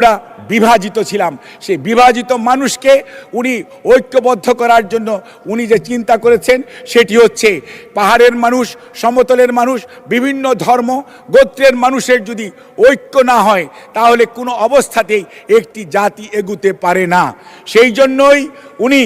আমরা বিভাজিত ছিলাম, সেই বিভাজিত মানুষকে উনি ঐক্যবদ্ধ করার জন্য উনি যে চিন্তা করেছেন সেটি হচ্ছে পাহাড়ের মানুষ, সমতলের মানুষ, বিভিন্ন ধর্ম গোত্রের মানুষের যদি ঐক্য না হয় তাহলে কোনো অবস্থাতেই একটি জাতি এগুতে পারে না। সেই জন্যই উনি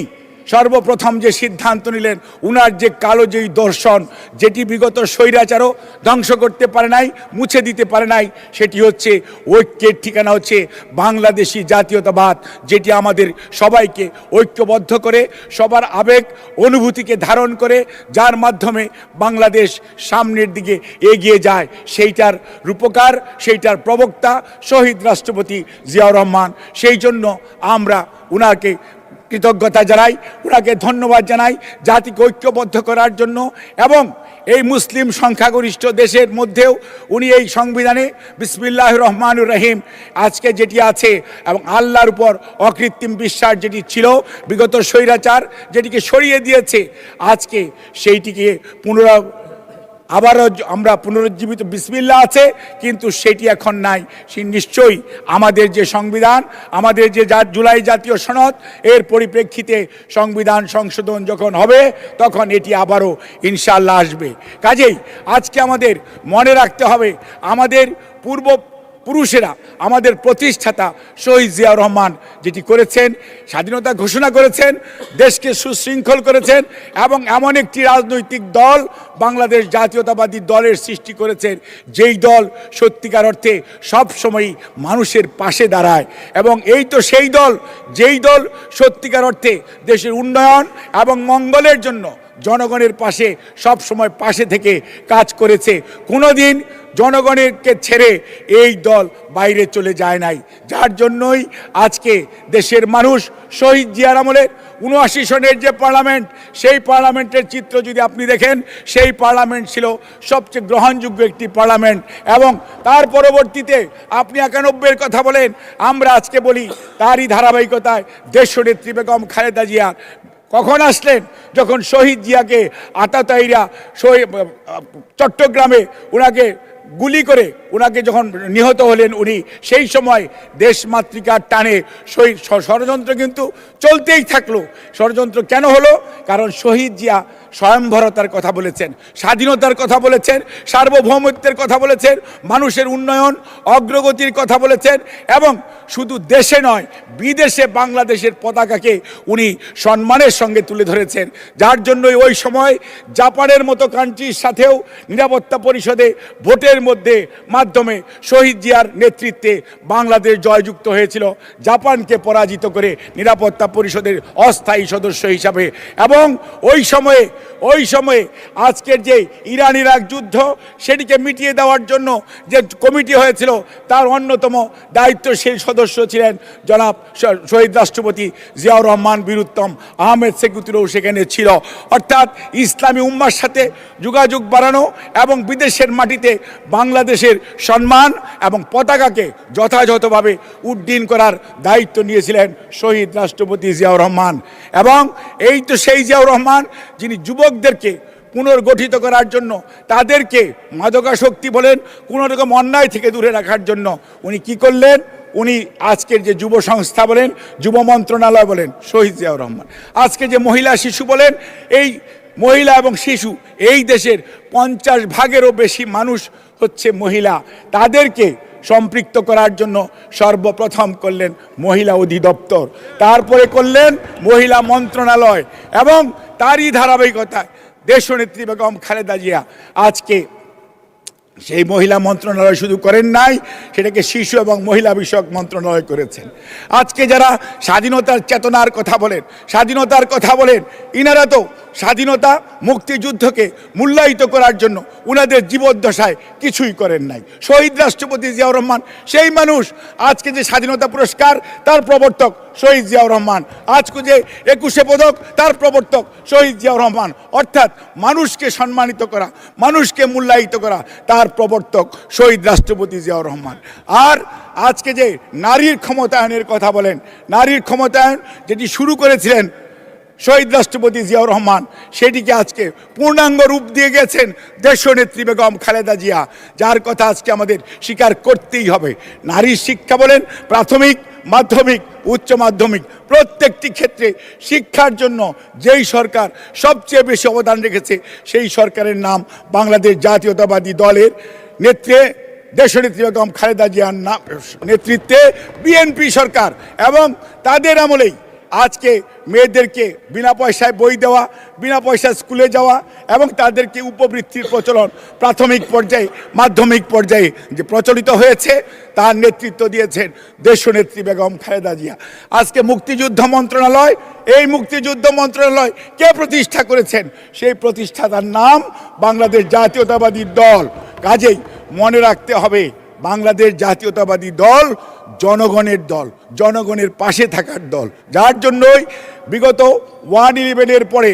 সর্বপ্রথম যে সিদ্ধান্ত নিলেন, উনার যে কালো যেই দর্শন, যেটি বিগত স্বৈরাচারও ধ্বংস করতে পারে নাই, মুছে দিতে পারে নাই, সেটি হচ্ছে ঐক্যের ঠিকানা হচ্ছে বাংলাদেশি জাতীয়তাবাদ, যেটি আমাদের সবাইকে ঐক্যবদ্ধ করে সবার আবেগ অনুভূতিকে ধারণ করে যার মাধ্যমে বাংলাদেশ সামনের দিকে এগিয়ে যায়, সেইটার রূপকার, সেইটার প্রবক্তা শহীদ রাষ্ট্রপতি জিয়াউর রহমান। সেই জন্য আমরা উনাকে কৃতজ্ঞতা জানাই, ওনাকে ধন্যবাদ জানাই জাতিকে ঐক্যবদ্ধ করার জন্য। এবং এই মুসলিম সংখ্যাগরিষ্ঠ দেশের মধ্যেও উনি এই সংবিধানে বিসমিল্লাহির রহমানির রহিম আজকে যেটি আছে এবং আল্লাহর উপর অকৃত্রিম বিশ্বাস যেটি ছিল, বিগত স্বৈরাচার যেটিকে সরিয়ে দিয়েছে, আজকে সেইটিকে আবারও আমরা পুনরুজ্জীবিত বিসমিল্লাহ আছে, কিন্তু সেটি এখন নাই। সে নিশ্চয়ই আমাদের যে সংবিধান, আমাদের যে জুলাই জাতীয় সনদ, এর পরিপ্রেক্ষিতে সংবিধান সংশোধন যখন হবে তখন এটি আবারও ইনশাআল্লাহ আসবে। কাজেই আজকে আমাদের মনে রাখতে হবে, আমাদের পূর্বপুরুষেরা, আমাদের প্রতিষ্ঠাতা শহীদ জিয়াউর রহমান যেটি করেছেন, স্বাধীনতা ঘোষণা করেছেন, দেশকে সুশৃঙ্খল করেছেন এবং এমন একটি রাজনৈতিক দল বাংলাদেশ জাতীয়তাবাদী দলের সৃষ্টি করেছেন, যেই দল সত্যিকার অর্থে সবসময়ই মানুষের পাশে দাঁড়ায়। এবং এই তো সেই দল, যেই দল সত্যিকার অর্থে দেশের উন্নয়ন এবং মঙ্গলের জন্য জনগণের পাশে সব সময় পাশে থেকে কাজ করেছে। কোনোদিন জনগণকে ছেড়ে এই দল বাইরে চলে যায় নাই, যার জন্যই আজকে দেশের মানুষ শহীদ জিয়ার আমলের ৭৯ সনের যে পার্লামেন্ট, সেই পার্লামেন্টের চিত্র যদি আপনি দেখেন, সেই পার্লামেন্ট ছিল সবচেয়ে গ্রহণযোগ্য একটি পার্লামেন্ট। এবং তার পরবর্তীতে আপনি ৯১-এর কথা বলেন, আমরা আজকে বলি তারই ধারাবাহিকতায় দেশনেত্রী বেগম খালেদা জিয়া কখন আসলেন? যখন শহীদ জিয়াকে আতাতায়ীরা চট্টগ্রামে ওনাকে গুলি করে ওনাকে যখন নিহত হলেন উনি, সেই সময় দেশমাতৃকার টানে ষড়যন্ত্র কিন্তু চলতেই থাকলো। ষড়যন্ত্র কেন হলো? কারণ শহীদ জিয়া স্বয়ংভরতার কথা বলেছেন, স্বাধীনতার কথা বলেছেন, সার্বভৌমত্বের কথা বলেছেন, মানুষের উন্নয়ন অগ্রগতির কথা বলেছেন এবং শুধু দেশে নয় বিদেশে বাংলাদেশের পতাকাকে উনি সম্মানের সঙ্গে তুলে ধরেছেন। যার জন্যই ওই সময় জাপানের মতো কান্ট্রির সাথেও নিরাপত্তা পরিষদে ভোটের মাধ্যমে শহীদ জিয়ার নেতৃত্বে বাংলাদেশ জয়যুক্ত হয়েছিল, জাপানকে পরাজিত করে নিরাপত্তা পরিষদের অস্থায়ী সদস্য হিসাবে। এবং ওই সময়ে আজকের যে ইরান ইরাক যুদ্ধ, সেটিকে মিটিয়ে দেওয়ার জন্য যে কমিটি হয়েছিল, তার অন্যতম দায়িত্বশীল সদস্য ছিলেন জনাব শহীদ রাষ্ট্রপতি জিয়াউর রহমান বীরুত্তম আহমেদ সেকুতুরও সেখানে ছিল। অর্থাৎ ইসলামী উম্মার সাথে যোগাযোগ বাড়ানো এবং বিদেশের মাটিতে বাংলাদেশের সম্মান এবং পতাকাকে যথাযথভাবে উড্ডীন করার দায়িত্ব নিয়েছিলেন শহীদ রাষ্ট্রপতি জিয়াউর রহমান। এবং এই তো সেই জিয়াউর রহমান যিনি যুবকদেরকে পুনর্গঠিত করার জন্য, তাদেরকে মাদকাসক্তি বলেন, কোনো রকম অন্যায় থেকে দূরে রাখার জন্য উনি কি করলেন? উনি আজকের যে যুব সংস্থা বলেন, যুব মন্ত্রণালয় বলেন, শহীদ জিয়াউর রহমান। আজকে যে মহিলা শিশু বলেন, এই মহিলা এবং শিশু, এই দেশের 50% বেশি মানুষ হচ্ছে মহিলা, তাদেরকে সম্পৃক্ত করার জন্য সর্বপ্রথম করলেন মহিলা অধিদপ্তর, তারপরে করলেন মহিলা মন্ত্রণালয় এবং তারই ধারাবাহিকতায় দেশনেত্রী বেগম খালেদা জিয়া আজকে সেই মহিলা মন্ত্রণালয় শুধু করেন নাই, সেটাকে শিশু এবং মহিলা বিষয়ক মন্ত্রণালয় করেছেন। আজকে যারা স্বাধীনতার চেতনার কথা বলেন, ইনারা তো স্বাধীনতা মুক্তিযুদ্ধকে মূল্যায়িত করার জন্য উনাদের জীবদ্দশায় কিছুই করেন নাই। শহীদ রাষ্ট্রপতি জিয়াউর রহমান সেই মানুষ। আজকে যে স্বাধীনতা পুরস্কার, তার প্রবর্তক শহীদ জিয়াউর রহমান। আজকে যে 21শে পদক, তার প্রবর্তক শহীদ জিয়াউর রহমান। অর্থাৎ মানুষকে সম্মানিত করা, মানুষকে মূল্যায়িত করা, তার প্রবর্তক শহীদ রাষ্ট্রপতি জিয়াউর রহমান। আর আজকে যে নারীর ক্ষমতায়নের কথা বলেন, নারীর ক্ষমতায়ন যেটি শুরু করেছিলেন শহীদ রাষ্ট্রপতি জিয়াউর রহমান সেটিকে আজকে পূর্ণাঙ্গ রূপ দিয়ে গেছেন দেশনেত্রী বেগম খালেদা জিয়া, যার কথা আজকে আমাদের স্বীকার করতেই হবে। নারীর শিক্ষা বলেন, প্রাথমিক, মাধ্যমিক, উচ্চ মাধ্যমিক প্রত্যেকটি ক্ষেত্রে শিক্ষার জন্য যেই সরকার সবচেয়ে বেশি অবদান রেখেছে সেই সরকারের নাম বাংলাদেশ জাতীয়তাবাদী দলের নেত্রী দেশনেত্রী বেগম খালেদা জিয়ার নেতৃত্বে বিএনপি সরকার, এবং তাদের আমলেই আজকে মেয়েদেরকে বিনা পয়সায় বই দেওয়া, বিনা পয়সায় স্কুলে যাওয়া এবং তাদেরকে উপবৃত্তির প্রচলন প্রাথমিক পর্যায়ে, মাধ্যমিক পর্যায়ে যে প্রচলিত হয়েছে তার নেতৃত্ব দিয়েছেন দেশনেত্রী বেগম খালেদা জিয়া। আজকে মুক্তিযুদ্ধ মন্ত্রণালয়, এই মুক্তিযুদ্ধ মন্ত্রণালয় কে প্রতিষ্ঠা করেছেন? সেই প্রতিষ্ঠাতার নাম বাংলাদেশ জাতীয়তাবাদী দল। কাজেই মনে রাখতে হবে, বাংলাদেশ জাতীয়তাবাদী দল জনগণের দল, জনগণের পাশে থাকার দল, যার জন্যই বিগত 1/11-এর পরে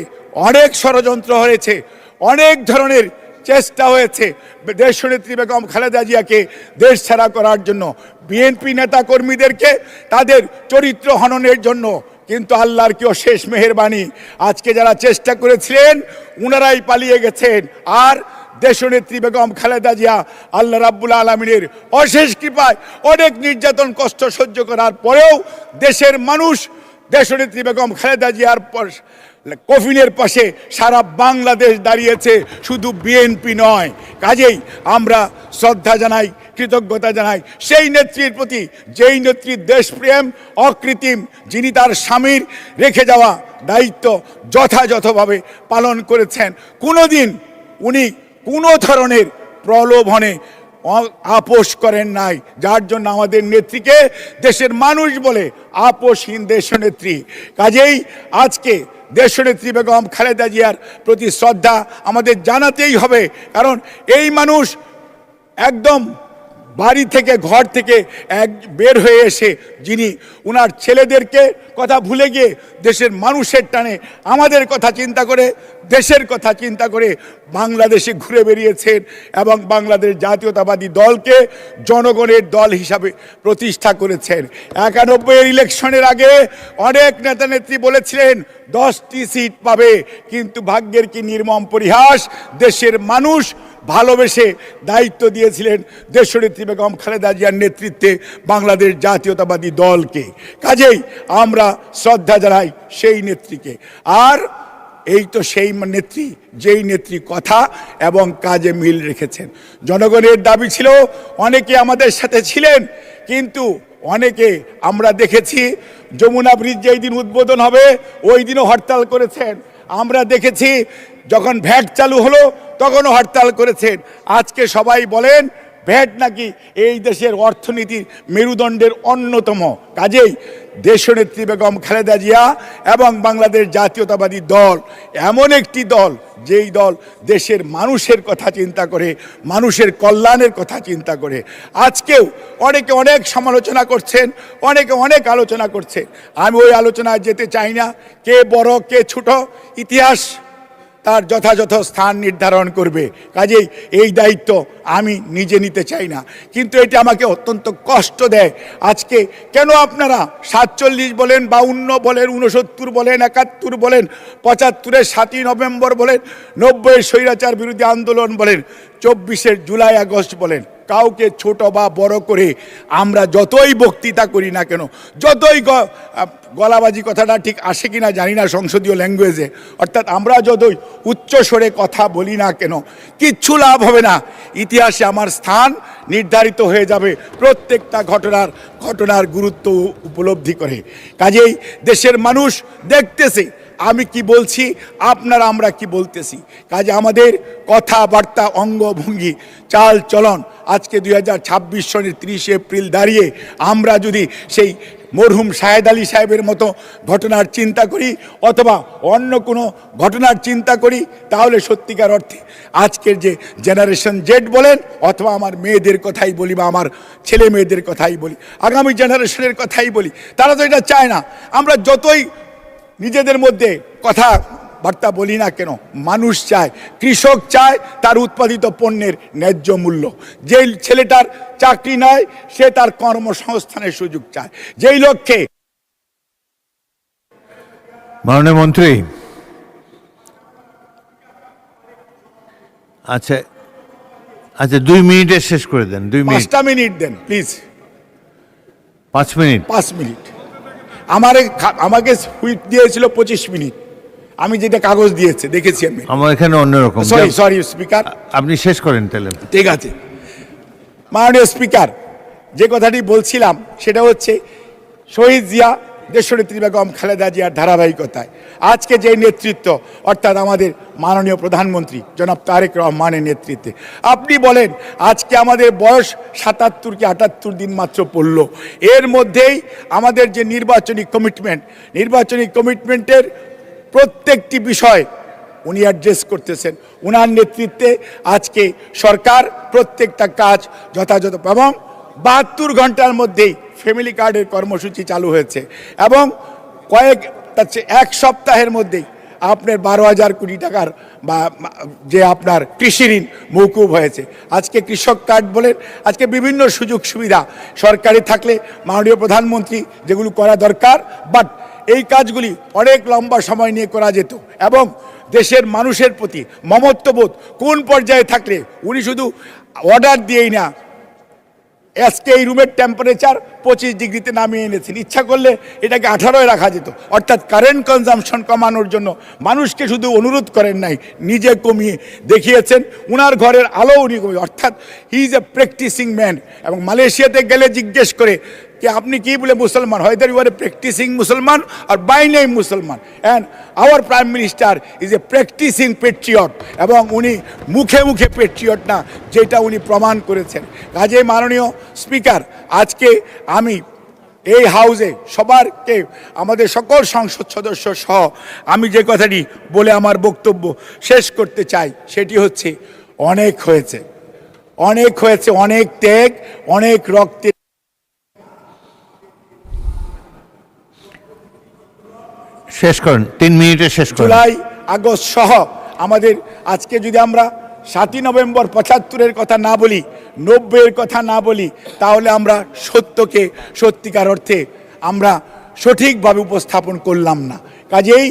অনেক ষড়যন্ত্র হয়েছে, অনেক ধরনের চেষ্টা হয়েছে দেশনেত্রী বেগম খালেদা জিয়াকে দেশ ছাড়া করার জন্য, বিএনপি নেতা কর্মীদেরকে তাদের চরিত্র হননের জন্য। কিন্তু আল্লাহর কি অশেষ মেহেরবানি, আজকে যারা চেষ্টা করেছিলেন উনারাই পালিয়ে গেছেন। আর দেশনেত্রী বেগম খালেদা জিয়া আল্লাহ রাব্বুল আলামিনের অশেষ কৃপায় অনেক নির্যাতন কষ্ট সহ্য করার পরেও দেশের মানুষ দেশনেত্রী বেগম খালেদা জিয়ার কফিনের পাশে সারা বাংলাদেশ দাঁড়িয়েছে, শুধু বিএনপি নয়। কাজেই আমরা শ্রদ্ধা জানাই, কৃতজ্ঞতা জানাই সেই নেত্রীর প্রতি, যেই নেত্রীর দেশপ্রেম অকৃত্রিম, যিনি তার স্বামীর রেখে যাওয়া দায়িত্ব যথাযথভাবে পালন করেছেন। কোনোদিন উনি কোনো ধরনের প্রলোভনে আপোষ করেন নাই, যার জন্য আমাদের নেত্রীকে দেশের মানুষ বলে আপোষহীন দেশনেত্রী। কাজেই আজকে দেশনেত্রী বেগম খালেদা জিয়ার প্রতি শ্রদ্ধা আমাদের জানাতেই হবে, কারণ এই মানুষ একদম বাড়ি থেকে, ঘর থেকে বের হয়ে এসে যিনি উনার ছেলেদেরকে কথা ভুলে গিয়ে দেশের মানুষের টানে আমাদের কথা চিন্তা করে, দেশের কথা চিন্তা করে বাংলাদেশে ঘুরে বেরিয়েছেন এবং বাংলাদেশ জাতীয়তাবাদী দলকে জনগণের দল হিসাবে প্রতিষ্ঠা করেছেন। 91-এর ইলেকশনের আগে অনেক নেতা নেত্রী বলেছিলেন 10টি সিট পাবে, কিন্তু ভাগ্যের কি নির্মম পরিহাস, দেশের মানুষ ভালোবেসে দায়িত্ব দিয়েছিলেন দেশনেত্রী বেগম খালেদা জিয়ার নেতৃত্বে বাংলাদেশ জাতীয়তাবাদী দলকে। কাজেই আমরা শ্রদ্ধা জানাই সেই নেত্রীকে। আর এই তো সেই নেত্রী, যেই নেত্রী কথা এবং কাজে মিল রেখেছেন। জনগণের দাবি ছিল, অনেকে আমাদের সাথে ছিলেন, কিন্তু অনেকে আমরা দেখেছি যমুনা ব্রিজ যেই দিন উদ্বোধন হবে ওই দিনও হরতাল করেছেন। আমরা দেখেছি যখন ভ্যাট চালু হলো তখনও হরতাল করেছেন। আজকে সবাই বলেন ভ্যাট নাকি এই দেশের অর্থনীতির মেরুদণ্ডের অন্যতম। কাজেই দেশনেত্রী বেগম খালেদা জিয়া এবং বাংলাদেশ জাতীয়তাবাদী দল এমন একটি দল, যেই দল দেশের মানুষের কথা চিন্তা করে, মানুষের কল্যাণের কথা চিন্তা করে। আজকেও অনেকে অনেক সমালোচনা করছেন, অনেকে অনেক আলোচনা করছে, আমি ওই আলোচনায় যেতে চাই না। কে বড় কে ছোট, ইতিহাস তার যথাযথ স্থান নির্ধারণ করবে। কাজেই এই দায়িত্ব আমি নিজে নিতে চাই না, কিন্তু এটা আমাকে অত্যন্ত কষ্ট দেয়। আজকে কেন আপনারা 47 বলেন, 52 বলেন, 69 বলেন, 71 বলেন, 75-এর 7ই নভেম্বর বলেন, 90-এর স্বৈরাচার বিরোধী আন্দোলন বলেন, 24-এর জুলাই আগস্ট বলেন, কাউকে ছোট বা বড় করে আমরা যতই বক্তৃতা করি না কেন, যতই গলাবাজি, কথাটা ঠিক আসে কিনা জানি না সংসদীয় ল্যাঙ্গুয়েজে, অর্থাৎ আমরা যতই উচ্চ স্বরে কথা বলি না কেন, কিচ্ছু লাভ হবে না। ইতিহাসে আমার স্থান নির্ধারিত হয়ে যাবে প্রত্যেকটা ঘটনার গুরুত্ব উপলব্ধি করে। কাজেই দেশের মানুষ দেখতেছে আমি কি বলছি, আপনারা আমরা কি বলতেছি। কাজে আমাদের কথাবার্তা, অঙ্গভঙ্গি, চাল চলন আজকে 2026 সনের 30 এপ্রিল দাঁড়িয়ে আমরা যদি সেই মরহুম শাহেদ আলী সাহেবের মতো ঘটনার চিন্তা করি অথবা অন্য কোনো ঘটনার চিন্তা করি, তাহলে সত্যিকার অর্থে আজকের যে জেনারেশন জেড বলেন, অথবা আমার মেয়েদের কথাই বলি বা আমার ছেলে মেয়েদের কথাই বলি, আগামী জেনারেশনের কথাই বলি, তারা তো এটা চায় না। আমরা যতই নিজেদের মধ্যে কথাবার্তা বলি না কেন, মানুষ চায়, কৃষক চায় তার উৎপাদিত পণ্যের ন্যায্য মূল্য। যেই ছেলেটার চাকরি নাই সে তার কর্মসংস্থানের সুযোগ চায়। যেই লক্ষ্যে মাননীয় মন্ত্রী, আচ্ছা আচ্ছা 2 মিনিটে শেষ করে দেন। 2 মিনিট, 5টা মিনিট দেন প্লিজ। 5 মিনিট। 5 মিনিট। আমাকে হুইপ দিয়েছিল 25 মিনিট, আমি যেটা কাগজ দিয়েছে দেখেছি আমি। আমার এখানে অন্যরকম। সরি স্পিকার, আপনি শেষ করেন তাহলে। ঠিক আছে। মাননীয় স্পিকার, যে কথাটি বলছিলাম সেটা হচ্ছে শহীদ জিয়া, দেশনেত্রী বেগম খালেদা জিয়ার ধারাবাহিকতায় আজকে যে নেতৃত্ব, অর্থাৎ আমাদের মাননীয় প্রধানমন্ত্রী জনাব তারেক রহমানের নেতৃত্বে, আপনি বলেন আজকে আমাদের বয়স 77 কি 78 দিন মাত্র পড়ল, এর মধ্যেই আমাদের যে নির্বাচনী কমিটমেন্টের প্রত্যেকটি বিষয় উনি অ্যাড্রেস করতেছেন। উনার নেতৃত্বে আজকে সরকার প্রত্যেকটা কাজ যথাযথ, এবং 72 ঘন্টার মধ্যেই ফ্যামিলি কার্ডের কর্মসূচি চালু হয়েছে, এবং এক সপ্তাহের মধ্যেই আপনার 12,000 কোটি টাকার যে আপনার কৃষি ঋণ মৌকুব হয়েছে। আজকে কৃষক কার্ড বলেন, আজকে বিভিন্ন সুযোগ সুবিধা সরকারি থাকলে মাননীয় প্রধানমন্ত্রী যেগুলো করা দরকার, বাট এই কাজগুলি অনেক লম্বা সময় নিয়ে করা যেত, এবং দেশের মানুষের প্রতি মমত্ববোধ কোন পর্যায়ে থাকলে উনি শুধু অর্ডার দিয়েই না, আজকে এই রুমের টেম্পারেচার 25 ডিগ্রিতে নামিয়ে এনেছেন, ইচ্ছা করলে এটাকে 18-এ রাখা যেত। অর্থাৎ কারেন্ট কনজামশন কমানোর জন্য মানুষকে শুধু অনুরোধ করেন নাই, নিজে কমিয়ে দেখিয়েছেন। উনার ঘরের আলো উনি কমিয়ে, অর্থাৎ he is a practicing man. এবং মালয়েশিয়াতে গেলে জিজ্ঞেস করে कि আপনি কি বলে মুসলমান, হয়তো ইউ আর এ প্র্যাকটিসিং মুসলমান আর বাই নেম মুসলমান, and our prime minister is a practicing patriot, এবং উনি মুখে মুখে পেট্রিয়ট না, যেটা উনি প্রমাণ করেছেন। কাজে মাননীয় স্পিকার, আজকে আমি এই হাউসে সবারকে, আমাদের সকল সংসদ সদস্য সহ আমি যে কথাটি বলে আমার বক্তব্য শেষ করতে চাই সেটি হচ্ছে অনেক হয়েছে, অনেক ত্যাগ, অনেক রক্তের। শেষ করেন, 3 মিনিটে শেষ করেন। জুলাই আগস্ট সহ আমাদের আজকে যদি আমরা 7ই নভেম্বর 75-এর কথা না বলি, 90-এর কথা না বলি, তাহলে আমরা সত্যকে সত্যিকার অর্থে আমরা সঠিকভাবে উপস্থাপন করলাম না। কাজেই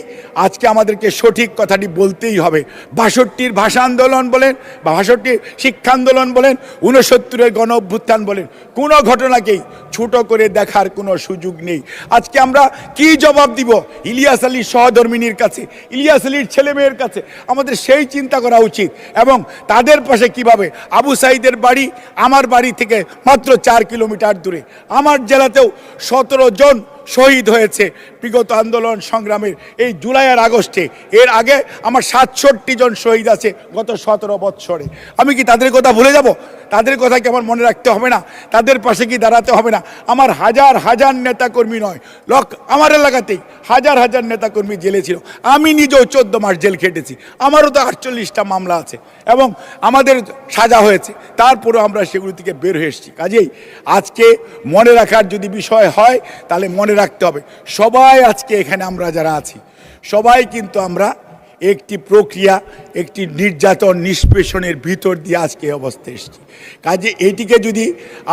আজকে আমাদেরকে সঠিক কথাটি বলতেই হবে। 62-র ভাষা আন্দোলন বলেন, বা 62-র শিক্ষা আন্দোলন বলেন, 69-এর গণ অভ্যুত্থান বলেন, কোনো ঘটনাকেই ছোট করে দেখার কোনো সুযোগ নেই। আজকে আমরা কি জবাব দিব ইলিয়াস আলীর সহধর্মিনীর কাছে, ইলিয়াস আলীর ছেলে মেয়ের কাছে? আমাদের সেই চিন্তা করা উচিত, এবং তাদের পাশে কিভাবে আবু সাইদের বাড়ি আমার বাড়ি থেকে মাত্র 4 কিলোমিটার দূরে, আমার জেলাতেও 17 জন শহীদ হয়েছে বিগত আন্দোলন সংগ্রামের এই জুলাই আর আগস্টে। এর আগে আমার 67 জন শহীদ আছে গত 17 বৎসরে। আমি কি তাদের কথা ভুলে যাব? তাদের কথা কি আমার মনে রাখতে হবে না? তাদের পাশে কি দাঁড়াতে হবে না? আমার হাজার হাজার নেতাকর্মী নয়, আমার এলাকাতেই হাজার হাজার নেতাকর্মী জেলে ছিল। আমি নিজেও 14 মাস জেল খেটেছি, আমারও তো 48টা মামলা আছে, এবং আমাদের সাজা হয়েছে, তারপরেও আমরা সেগুলো থেকে বের হয়ে এসেছি। কাজেই আজকে মনে রাখার যদি বিষয় হয় তাহলে মনে রাখতে হবে, সবাই আজকে এখানে আমরা যারা আছি সবাই কিন্তু আমরা একটি প্রক্রিয়া, একটি নির্যাতন নিষ্পেষণের ভিতর দিয়ে আজকে অবস্থায় এসেছি। কাজে এটিকে যদি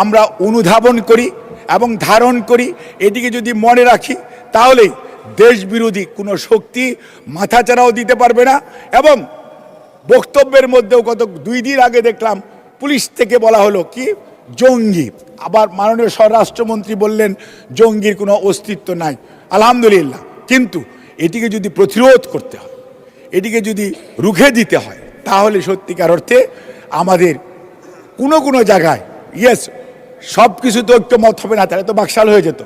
আমরা অনুধাবন করি এবং ধারণ করি, এটিকে যদি মনে রাখি, তাহলেই দেশ বিরোধী কোনো শক্তি মাথাচাড়াও দিতে পারবে না। এবং বক্তব্যের মধ্যেও গত 2 দিন আগে দেখলাম পুলিশ থেকে বলা হলো কি জঙ্গি, আবার মাননীয় স্বরাষ্ট্রমন্ত্রী বললেন জঙ্গির কোনো অস্তিত্ব নাই। আলহামদুলিল্লাহ, কিন্তু এটিকে যদি প্রতিরোধ করতে হয়, এটিকে যদি রুখে দিতে হয়, তাহলে সত্যিকার অর্থে আমাদের কোনো জায়গায় ইয়েস সব কিছু তো ঐক্যমত হবে না, তাহলে তো বাকশাল হয়ে যেত,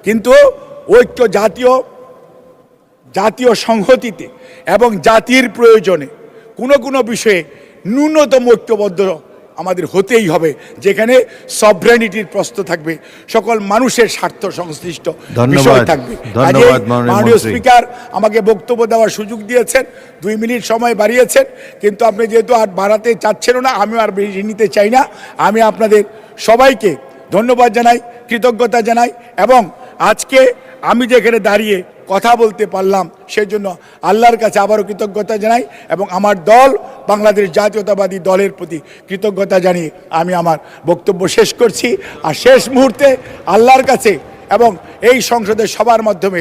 কিন্তু ঐক্য জাতীয় সংহতিতে এবং জাতির প্রয়োজনে কোনো বিষয়ে ন্যূনতম ঐক্যবদ্ধ আমাদের হতেই হবে, যেখানে সভরেনিটির প্রশ্ন থাকবে, সকল মানুষের স্বার্থ সংশ্লিষ্ট বিষয় থাকবে। মাননীয় স্পিকার আমাকে বক্তব্য দেওয়ার সুযোগ দিয়েছেন, 2 মিনিট সময় বাড়িয়েছেন, কিন্তু আপনি যেহেতু আর বাড়াতে চাচ্ছেন না, আমিও আর বেশি নিতে চাই না। আমি আপনাদের সবাইকে ধন্যবাদ জানাই, কৃতজ্ঞতা জানাই, এবং আজকে আমি যেখানে দাঁড়িয়ে কথা বলতে পারলাম সেজন্য আল্লাহর কাছে আবারও কৃতজ্ঞতা জানাই, এবং আমার দল বাংলাদেশ জাতীয়তাবাদী দলের প্রতি কৃতজ্ঞতা জানিয়ে আমি আমার বক্তব্য শেষ করছি। আর শেষ মুহূর্তে আল্লাহর কাছে এবং এই সংসদের সবার মাধ্যমে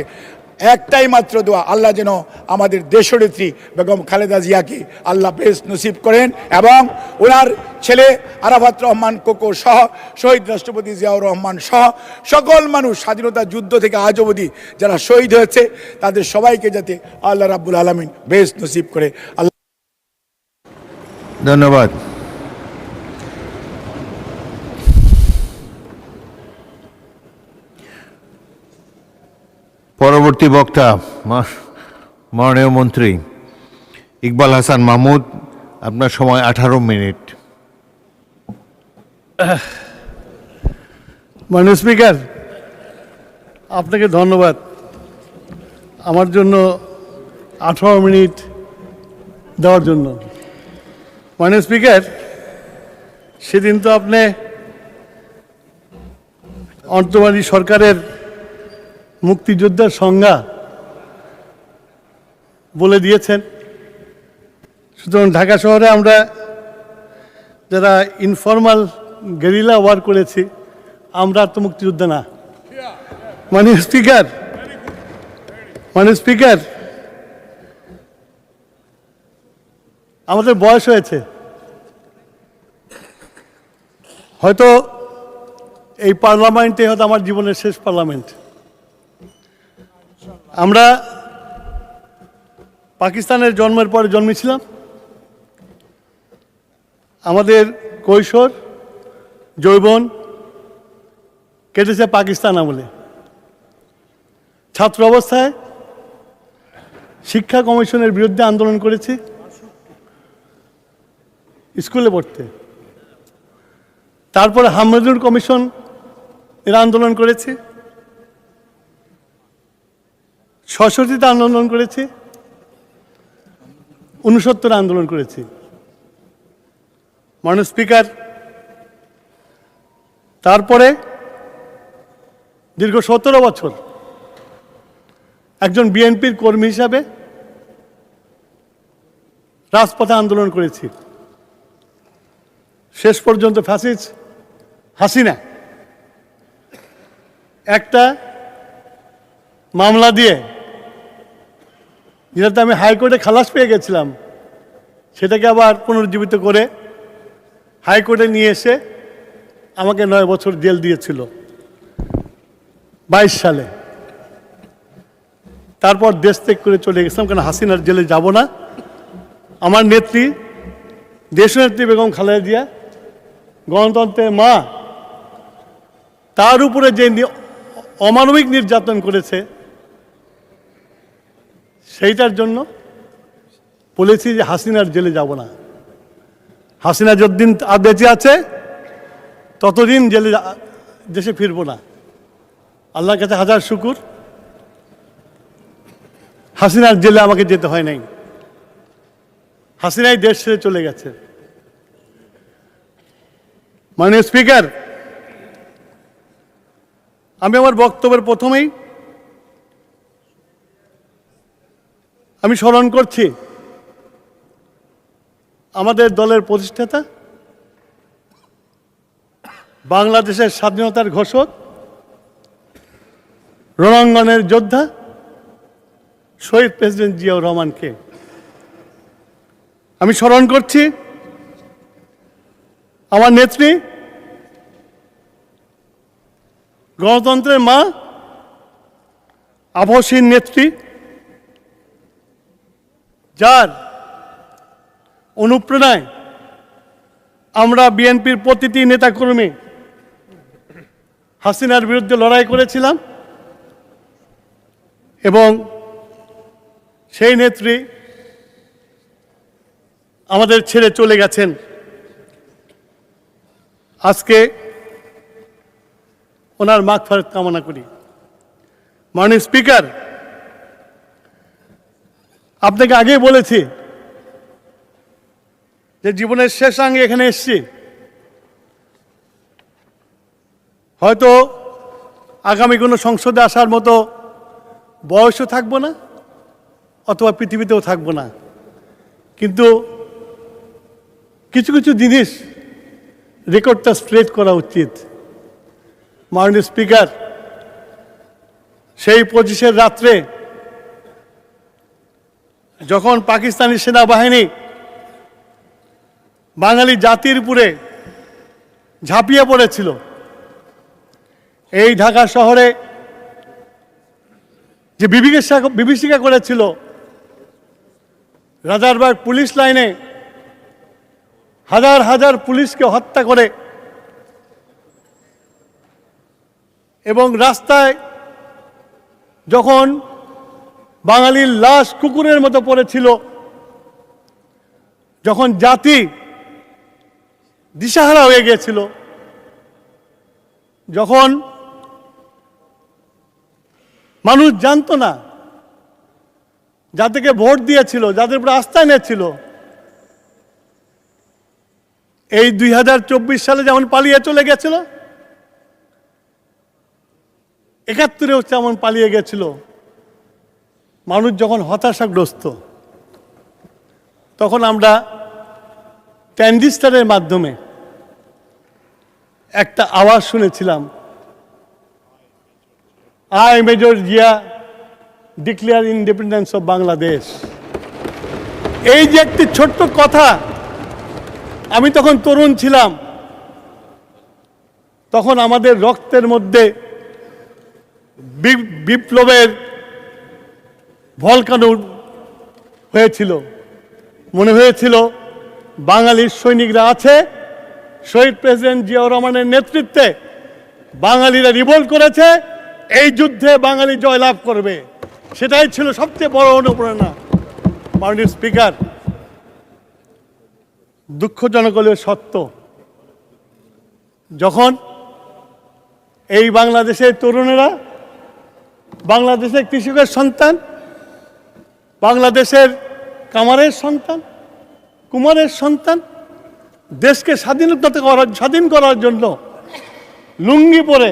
একটাই মাত্র দোয়া, আল্লাহ যেন আমাদের দেশনেত্রী বেগম খালেদা জিয়াকে আল্লাহ বেহেশত নসিব করেন এবং ওনার ছেলে আরাফাত রহমান কোকো সহ শহীদ রাষ্ট্রপতি জিয়াউর রহমান সহ সকল মানুষ স্বাধীনতা যুদ্ধ থেকে আজ অবধি যারা শহীদ হয়েছে তাদের সবাইকে যাতে আল্লাহ রাব্বুল আলামিন বেহেশত নসিব করে। আল্লাহ ধন্যবাদ। পরবর্তী বক্তা মাননীয় মন্ত্রী ইকবাল হাসান মাহমুদ, আপনার সময় 18 মিনিট। মাননীয় স্পিকার, আপনাকে ধন্যবাদ আমার জন্য 18 মিনিট দেওয়ার জন্য। মাননীয় স্পিকার, সেদিন তো আপনি অন্তর্বর্তী সরকারের মুক্তিযোদ্ধার সংজ্ঞা বলে দিয়েছেন। সুতরাং ঢাকা শহরে আমরা যারা ইনফর্মাল গেরিলা ওয়ার করেছি আমরা তো মুক্তিযোদ্ধা না। মাননীয় স্পিকার, আমাদের বয়স হয়েছে, হয়তো এই পার্লামেন্টে হয়তো আমার জীবনের শেষ পার্লামেন্ট। আমরা পাকিস্তানের জন্মের পরে জন্মেছিলাম, আমাদের কৈশোর যৌবন কেটেছে পাকিস্তান আমলে। ছাত্র অবস্থায় শিক্ষা কমিশনের বিরুদ্ধে আন্দোলন করেছি স্কুলে পড়তে, তারপরে হামিদুর কমিশন এর আন্দোলন করেছি, সশস্ত্র আন্দোলন করেছি, 69 আন্দোলন করেছি। মাননীয় স্পিকার, তারপরে দীর্ঘ 17 বছর একজন বিএনপির কর্মী হিসাবে রাজপথে আন্দোলন করেছি। শেষ পর্যন্ত ফ্যাসিস্ট হাসিনা একটা মামলা দিয়ে, যেটাতে আমি হাইকোর্টে খালাস পেয়ে গেছিলাম, সেটাকে আবার পুনরুজ্জীবিত করে হাইকোর্টে নিয়ে এসে আমাকে 9 বছর জেল দিয়েছিল 22 সালে। তারপর দেশ ত্যাগ করে চলে গেছিলাম, কারণ হাসিনার জেলে যাব না। আমার নেত্রী, দেশনেত্রী বেগম খালেদা জিয়া, গণতন্ত্রের মা, তার উপরে যে অমানবিক নির্যাতন করেছে সেইটার জন্য বলেছি যে হাসিনার জেলে যাব না। হাসিনা যতদিন বেঁচে আছে ততদিন দেশে ফিরবো না। আল্লাহর কাছে হাজার শুকুর, হাসিনার জেলে আমাকে যেতে হয় নাই, হাসিনাই দেশ ছেড়ে চলে গেছে। মাননীয় স্পিকার, আমি আমার বক্তব্যের প্রথমেই আমি স্মরণ করছি আমাদের দলের প্রতিষ্ঠাতা, বাংলাদেশের স্বাধীনতার ঘোষক, রণাঙ্গনের যোদ্ধা শহীদ প্রেসিডেন্ট জিয়াউর রহমানকে। আমি স্মরণ করছি আমার নেত্রী, গণতন্ত্রের মা, আবহসীন নেত্রী, যার অনুপ্রেরণায় আমরা বিএনপির প্রতিটি নেতাকর্মী হাসিনার বিরুদ্ধে লড়াই করেছিলাম এবং সেই নেত্রী আমাদের ছেড়ে চলে গেছেন। আজকে ওনার মাগফিরাত কামনা করি। মাননীয় স্পিকার, আপনাকে আগেই বলেছি যে জীবনের শেষাঙ্গে এখানে এসেছি, হয়তো আগামী কোনো সংসদে আসার মতো বয়সও থাকবো না অথবা পৃথিবীতেও থাকবো না, কিন্তু কিছু কিছু জিনিস রেকর্ডটা স্ট্রেট করা উচিত। মাননীয় স্পিকার, সেই 25 রাত্রে যখন পাকিস্তানি সেনাবাহিনী বাঙালি জাতির উপরে ঝাঁপিয়ে পড়েছিল, এই ঢাকা শহরে যে বিভীষিকা করেছিল, রাজারবাগ পুলিশ লাইনে হাজার হাজার পুলিশকে হত্যা করে এবং রাস্তায় যখন বাঙালির লাশ কুকুরের মতো পড়েছিল, যখন জাতি দিশাহারা হয়ে গিয়েছিল, যখন মানুষ জানতো না, যাদেরকে ভোট দিয়েছিল, যাদের উপর আস্থা এনেছিল, এই 2024 সালে যেমন পালিয়ে চলে গেছিল, 71-এও যেমন পালিয়ে গেছিল। মানুষ যখন হতাশাগ্রস্ত, তখন আমরা ট্রানজিস্টারের মাধ্যমে একটা আওয়াজ শুনেছিলাম, I major Zia declare independence of Bangladesh. এই যে একটি ছোট্ট কথা, আমি তখন তরুণ ছিলাম, তখন আমাদের রক্তের মধ্যে বিপ্লবের ভলকানো হয়েছিল। মনে হয়েছিল বাঙালির সৈনিকরা আছে, শহীদ প্রেসিডেন্ট জিয়াউর রহমানের নেতৃত্বে বাঙালিরা রিভোল্ট করেছে, এই যুদ্ধে বাঙালি জয়লাভ করবে। সেটাই ছিল সবচেয়ে বড় অনুপ্রেরণা। মাননীয় স্পিকার, দুঃখজনক হলেও সত্য, যখন এই বাংলাদেশের তরুণেরা, বাংলাদেশের কৃষকের সন্তান, বাংলাদেশের কামারের সন্তান, কুমারের সন্তান, দেশকে স্বাধীন করার জন্য লুঙ্গি পরে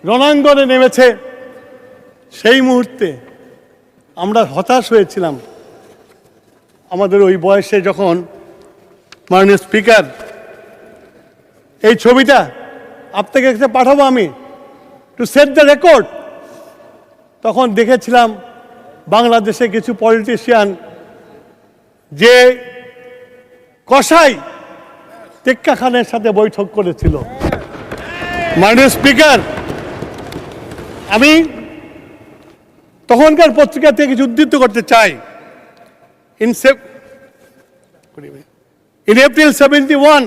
রণাঙ্গনে নেমেছে, সেই মুহূর্তে আমরা হতাশ হয়েছিলাম। আমাদের ওই বয়সে যখন, মাননীয় স্পিকার, এই ছবিটা আপনাকে কাছে পাঠাবো আমি, টু সেট দ্য রেকর্ড, তখন দেখেছিলাম বাংলাদেশে কিছু পলিটিশিয়ান যে কসাই টেক্কা খানের সাথে বৈঠক করেছিল। মাননীয় স্পিকার, আমি তখনকার পত্রিকা থেকে কিছু উদ্ধৃত করতে চাই। In April 71,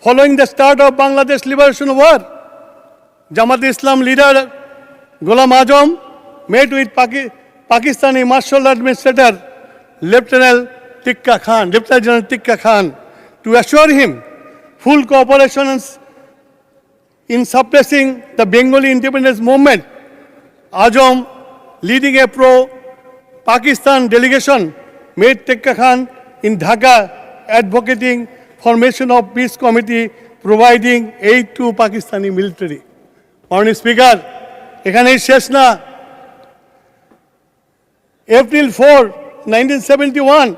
following the start of Bangladesh Liberation War, Jamaat Islam leader Ghulam Azam met with Pakistani Martial Administrator Lieutenant General Tikka Khan to assure him full cooperation in suppressing the Bengali independence movement. Azam, leading a pro-Pakistan delegation, met Tikka Khan in Dhaka, advocating formation of peace committee providing aid to Pakistani military. মাননীয় speaker, এখানেই শেষ না। April 4, 1971,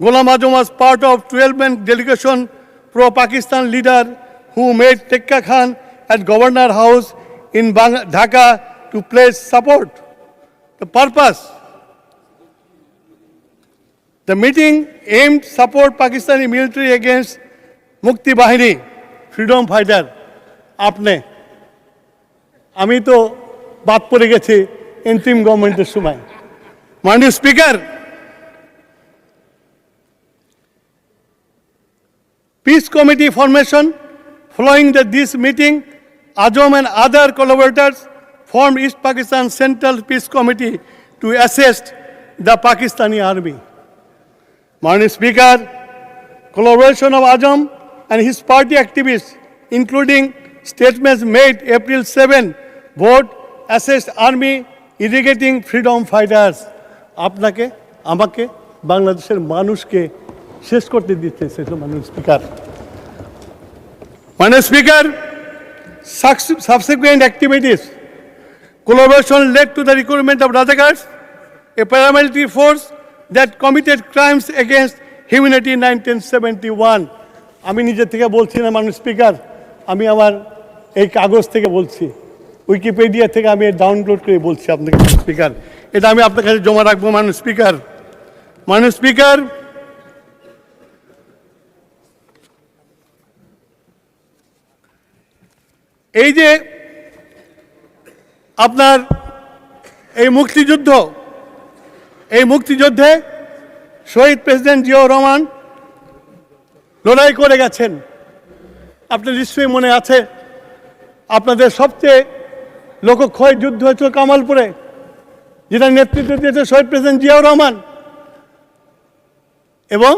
Ghulam Azam was part of 12-man delegation pro-Pakistan leader who met Tikka Khan at Governor House in Dhaka to pledge support. The purpose: the meeting aimed support Pakistani military against Mukti Bahini, freedom fighter. আপনি, আমি তো বাদ পড়ে গেছি interim গভর্নমেন্টের সময়। মাননীয় speaker, Peace Committee formation following this meeting, Azam and other collaborators formed East Pakistan Central Peace Committee to assist the Pakistani army. Maharashtra Speaker, collaboration of Azam and his party activists, including statements made April 7, vote assist army irrigating freedom fighters. আপনাকে, আমাকে, বাংলাদেশের মানুষকে শেষ করতে দিতেছে মাননীয় speaker. মাননীয় speaker, subsequent activities, collaboration led to the recruitment of Razakars, a paramilitary force that committed crimes against humanity in 1971. আমি নিজে থেকে বলছি না মাননীয় স্পিকার, আমি আমার এই কাগজ থেকে বলছি। উইকিপিডিয়া থেকে আমি ডাউনলোড করে বলছি আপনাকে স্পিকার, এটা আমি আপনার কাছে জমা রাখবো। মাননীয় স্পিকার, এই যে আপনার এই মুক্তিযুদ্ধে শহীদ প্রেসিডেন্ট জিয়াউর রহমান লড়াই করে গেছেন। আপনার নিশ্চয়ই মনে আছে, আপনাদের সবচেয়ে লোকক্ষয় যুদ্ধ হয়েছিল কামালপুরে, যেটা নেতৃত্ব দিয়েছে শহীদ প্রেসিডেন্ট জিয়াউর রহমান, এবং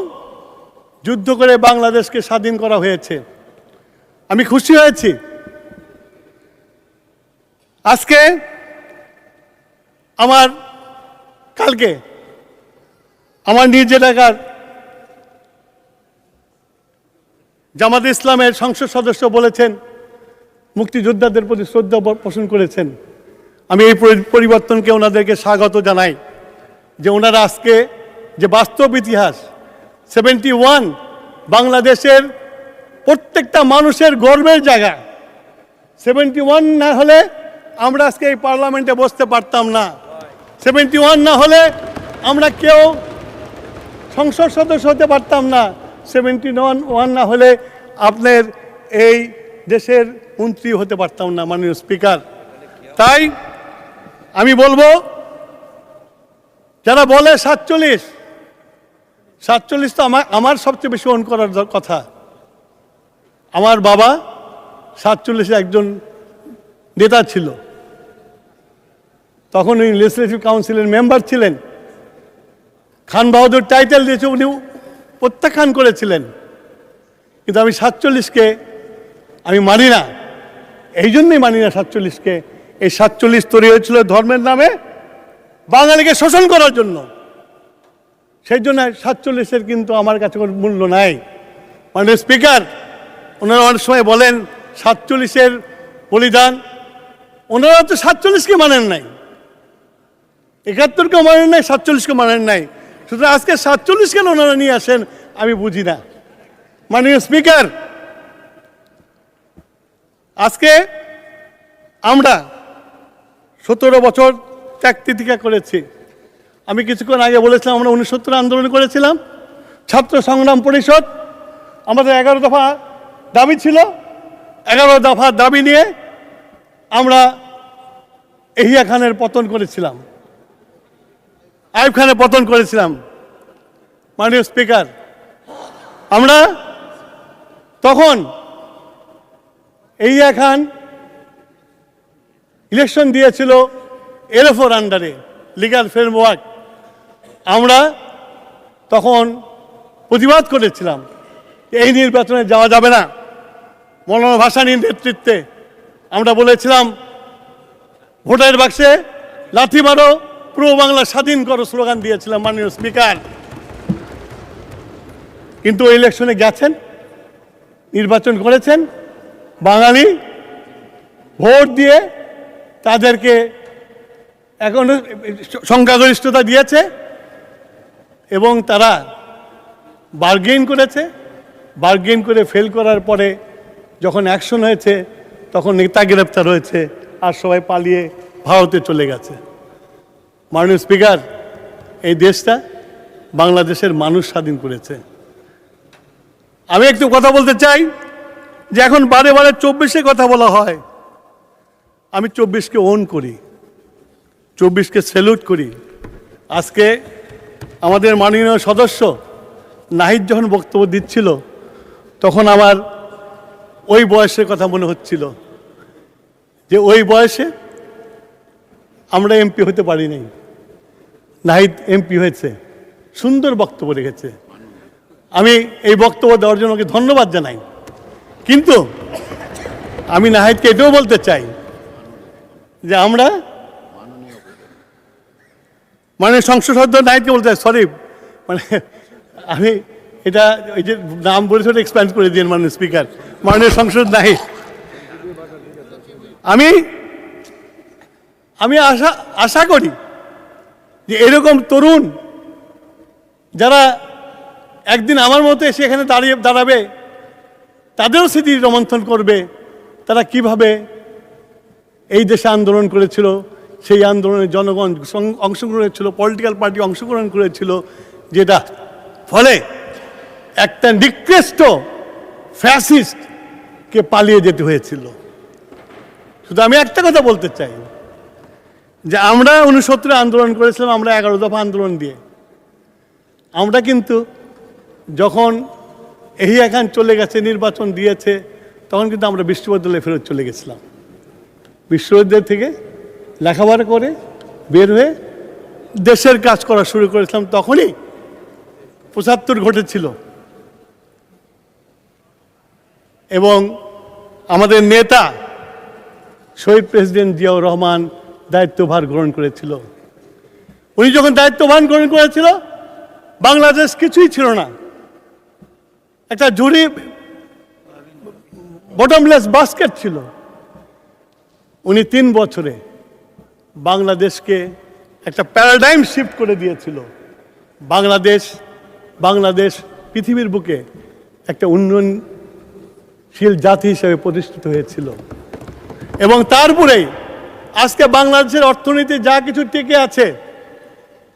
যুদ্ধ করে বাংলাদেশকে স্বাধীন করা হয়েছে। আমি খুশি হয়েছি। আজকে কালকে আমার নিজ এলাকার জামাত ইসলামের সংসদ সদস্য বলেছেন, মুক্তিযোদ্ধাদের প্রতি শ্রদ্ধা পোষণ করেছেন। আমি এই পরিবর্তনকে ওনাদেরকে স্বাগত জানাই, যে ওনারা আজকে যে বাস্তব ইতিহাস 71 বাংলাদেশের প্রত্যেকটা মানুষের গর্বের জায়গা। 71 না হলে আমরা আজকে এই পার্লামেন্টে বসতে পারতাম না। 71 না হলে আমরা কেউ সংসদ সদস্য হতে পারতাম না। 71 না হলে আপনার এই দেশের মন্ত্রী হতে পারতাম না, মাননীয় স্পিকার। তাই আমি বলবো, যারা বলে 47 তো আমার সবচেয়ে বেশি অন করার কথা। আমার বাবা 47 একজন নেতা ছিল, তখন উনি লেজিসলেটিভ কাউন্সিলের মেম্বার ছিলেন। খান বাহাদুর টাইটেল দিয়েছে, উনি প্রত্যাখ্যান করেছিলেন। কিন্তু আমি 47কে আমি মানি না, এই জন্যই মানি না 47কে। এই 47 তৈরি হয়েছিল ধর্মের নামে বাঙালিকে শোষণ করার জন্য। সেই জন্য 47-এর কিন্তু আমার কাছে কোনো মূল্য নাই। মাননীয় স্পিকার, ওনারা অনেক সময় বলেন 47-এর বলিদান, ওনারা তো 47কে মানেন নাই, 71-কে মানেন নাই, 47-কে মানেন নাই। সুতরাং আজকে 47 কেন ওনারা নিয়ে আসেন আমি বুঝি না। মাননীয় স্পিকার, আজকে আমরা 17 বছর ত্যাগ তিতিক্ষা করেছি। আমি কিছুক্ষণ আগে বলেছিলাম, আমরা 69 আন্দোলন করেছিলাম, ছাত্র সংগ্রাম পরিষদ। আমাদের 11 দফা দাবি ছিল, 11 দফা দাবি নিয়ে আমরা এহিয়া খানের পতন করেছিলাম, আইয়ুব খানের পতন করেছিলাম। মাননীয় স্পিকার, আমরা তখন এহিয়া খান ইলেকশন দিয়েছিল এলএফওর আন্ডারে, লিগ্যাল ফ্রেমওয়ার্ক। আমরা তখন প্রতিবাদ করেছিলাম, এই নির্বাচনে যাওয়া যাবে না। মৌলানা ভাসানীর নেতৃত্বে আমরা বলেছিলাম, ভোটের বাক্সে লাথি মারো, পূর্ব বাংলা স্বাধীন করো স্লোগান দিয়েছিলাম। মাননীয় স্পিকার, কিন্তু ওই ইলেকশনে গেছেন, নির্বাচন করেছেন, বাঙালি ভোট দিয়ে তাদেরকে এখন সংখ্যাগরিষ্ঠতা দিয়েছে এবং তারা বার্গেন করেছে। বার্গেন করে ফেল করার পরে যখন অ্যাকশন হয়েছে, তখন নেতা গ্রেপ্তার হয়েছে আর সবাই পালিয়ে ভারতে চলে গেছে। মাননীয় স্পিকার, এই দেশটা বাংলাদেশের মানুষ স্বাধীন করেছে। আমি একটু কথা বলতে চাই যে এখন বারে বারে 24-এ কথা বলা হয়। আমি 24-কে ওন করি, 24-কে স্যালুট করি। আজকে আমাদের মাননীয় সদস্য নাহিদ যখন বক্তব্য দিচ্ছিল, তখন আমার ওই বয়সের কথা মনে হচ্ছিল, যে ওই বয়সে আমরা এমপি হতে পারিনি, নাহিদ এমপি হয়েছে, সুন্দর বক্তব্য রেখেছে। আমি এই বক্তব্য দেওয়ার জন্য ওকে ধন্যবাদ জানাই। কিন্তু আমি নাহিদকে এটাও বলতে চাই যে আমরা সংসদ সদস্য নাহিদকে বলতে চাই, সরি, আমি এটা ওই যে নাম বলেছে ওটা এক্সপ্যান্ড করে দিন মাননীয় স্পিকার, মাননীয় সংসদ নাহিদ। আমি আশা করি যে এরকম তরুণ যারা একদিন আমার মতো এসে এখানে দাঁড়াবে, তাদেরও স্মৃতি রোমন্থন করবে তারা কিভাবে এই দেশে আন্দোলন করেছিল, সেই আন্দোলনে জনগণ অংশগ্রহণ করেছিল, পলিটিক্যাল পার্টি অংশগ্রহণ করেছিল, যেটা ফলে একটা নিকৃষ্ট ফ্যাসিস্টকে পালিয়ে যেতে হয়েছিল। শুধু আমি একটা কথা বলতে চাই যে আমরা 69 আন্দোলন করেছিলাম, আমরা 11 দফা আন্দোলন দিয়ে। আমরা কিন্তু যখন এহিয়া খান চলে গেছে, নির্বাচন দিয়েছে, তখন কিন্তু আমরা বিশ্ববিদ্যালয়ে ফেরত চলে গেছিলাম। বিশ্ববিদ্যালয় থেকে লেখাপড়া করে বের হয়ে দেশের কাজ করা শুরু করেছিলাম। তখনই 75 ঘটেছিল এবং আমাদের নেতা শহীদ প্রেসিডেন্ট জিয়াউর রহমান দায়িত্বভার গ্রহণ করেছিল। উনি যখন দায়িত্বভার গ্রহণ করেছিল, বাংলাদেশ কিছুই ছিল না, একটা ঝুড়ি বটমলেস বাস্কেট ছিল। উনি 3 বছরে বাংলাদেশকে একটা প্যারাডাইম শিফট করে দিয়েছিল। বাংলাদেশ পৃথিবীর বুকে একটা উন্নয়নশীল জাতি হিসেবে প্রতিষ্ঠিত হয়েছিল। এবং তারপরেই আজকে বাংলাদেশের অর্থনীতি যা কিছু টিকে আছে,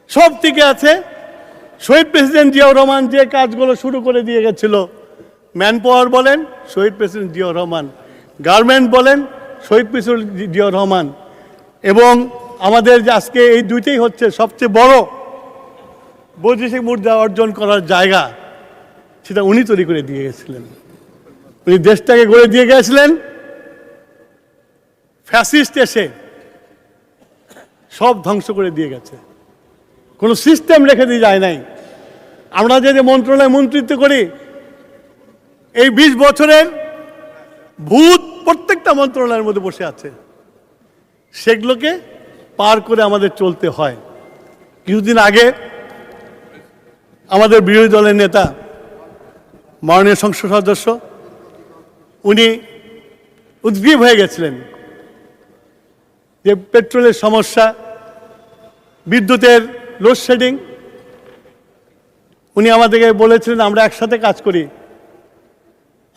সব টিকে আছে শহীদ প্রেসিডেন্ট জিয়াউর রহমান যে কাজগুলো শুরু করে দিয়ে গেছিল। ম্যান পাওয়ার বলেন শহীদ প্রেসিডেন্ট জিয়াউর রহমান, গার্মেন্ট বলেন শহীদ প্রেসিডেন্ট জিয়াউর রহমান, এবং আমাদের যে আজকে এই দুইটাই হচ্ছে সবচেয়ে বড় বৈদেশিক মুদ্রা অর্জন করার জায়গা, সেটা উনি তৈরি করে দিয়ে গেছিলেন। উনি দেশটাকে গড়ে দিয়ে গেছিলেন। ফ্যাসিস্ট এসে সব ধ্বংস করে দিয়ে গেছে, কোনো সিস্টেম রেখে দিয়ে যায় নাই। আমরা যে মন্ত্রণালয়ে মন্ত্রিত্ব করি, এই 20 বছরের ভূত প্রত্যেকটা মন্ত্রণালয়ের মধ্যে বসে আছে, সেগুলোকে পার করে আমাদের চলতে হয়। কিছুদিন আগে আমাদের বিরোধী দলের নেতা মাননীয় সংসদ সদস্য উনি উদ্গ্রীব হয়ে গেছিলেন যে পেট্রোলের সমস্যা, বিদ্যুতের লোডশেডিং। উনি আমাদেরকে বলেছিলেন আমরা একসাথে কাজ করি।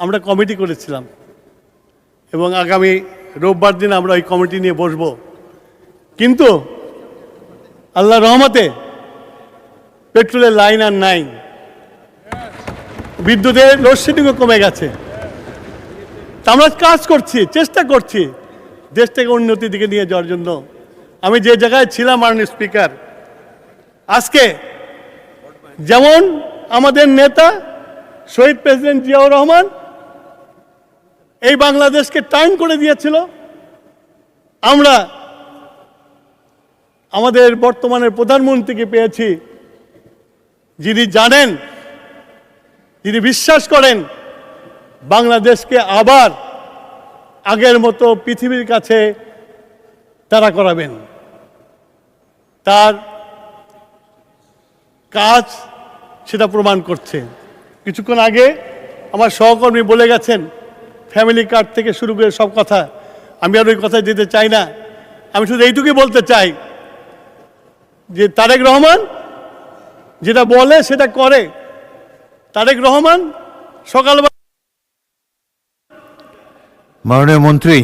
আমরা কমিটি করেছিলাম এবং আগামী রোববার দিন আমরা ওই কমিটি নিয়ে বসবো। কিন্তু আল্লাহর রহমতে পেট্রোলের লাইন আর নাই, বিদ্যুতের লোডশেডিংও কমে গেছে। তা আমরা কাজ করছি, চেষ্টা করছি দেশটাকে উন্নতির দিকে নিয়ে যাওয়ার জন্য। আমি যে জায়গায় ছিলাম মাননীয় স্পিকার, আজকে যেমন আমাদের নেতা শহীদ প্রেসিডেন্ট জিয়াউর রহমান এই বাংলাদেশকে টার্ন করে দিয়েছিল, আমরা আমাদের বর্তমানের প্রধানমন্ত্রীকে পেয়েছি, যিনি জানেন, যিনি বিশ্বাস করেন বাংলাদেশকে আবার আগের মতো পৃথিবীর কাছে তারা করাবেন। তার কাজ সেটা প্রমাণ করছে। কিছুক্ষণ আগে আমার সহকর্মী বলে গেছেন ফ্যামিলি কার্ড থেকে শুরু করে সব কথা, আমি আর ওই কথায় যেতে চাই না। আমি শুধু এইটুকুই বলতে চাই যে তারেক রহমান যেটা বলে সেটা করে। তারেক রহমান সকালবেলা। মাননীয় মন্ত্রী,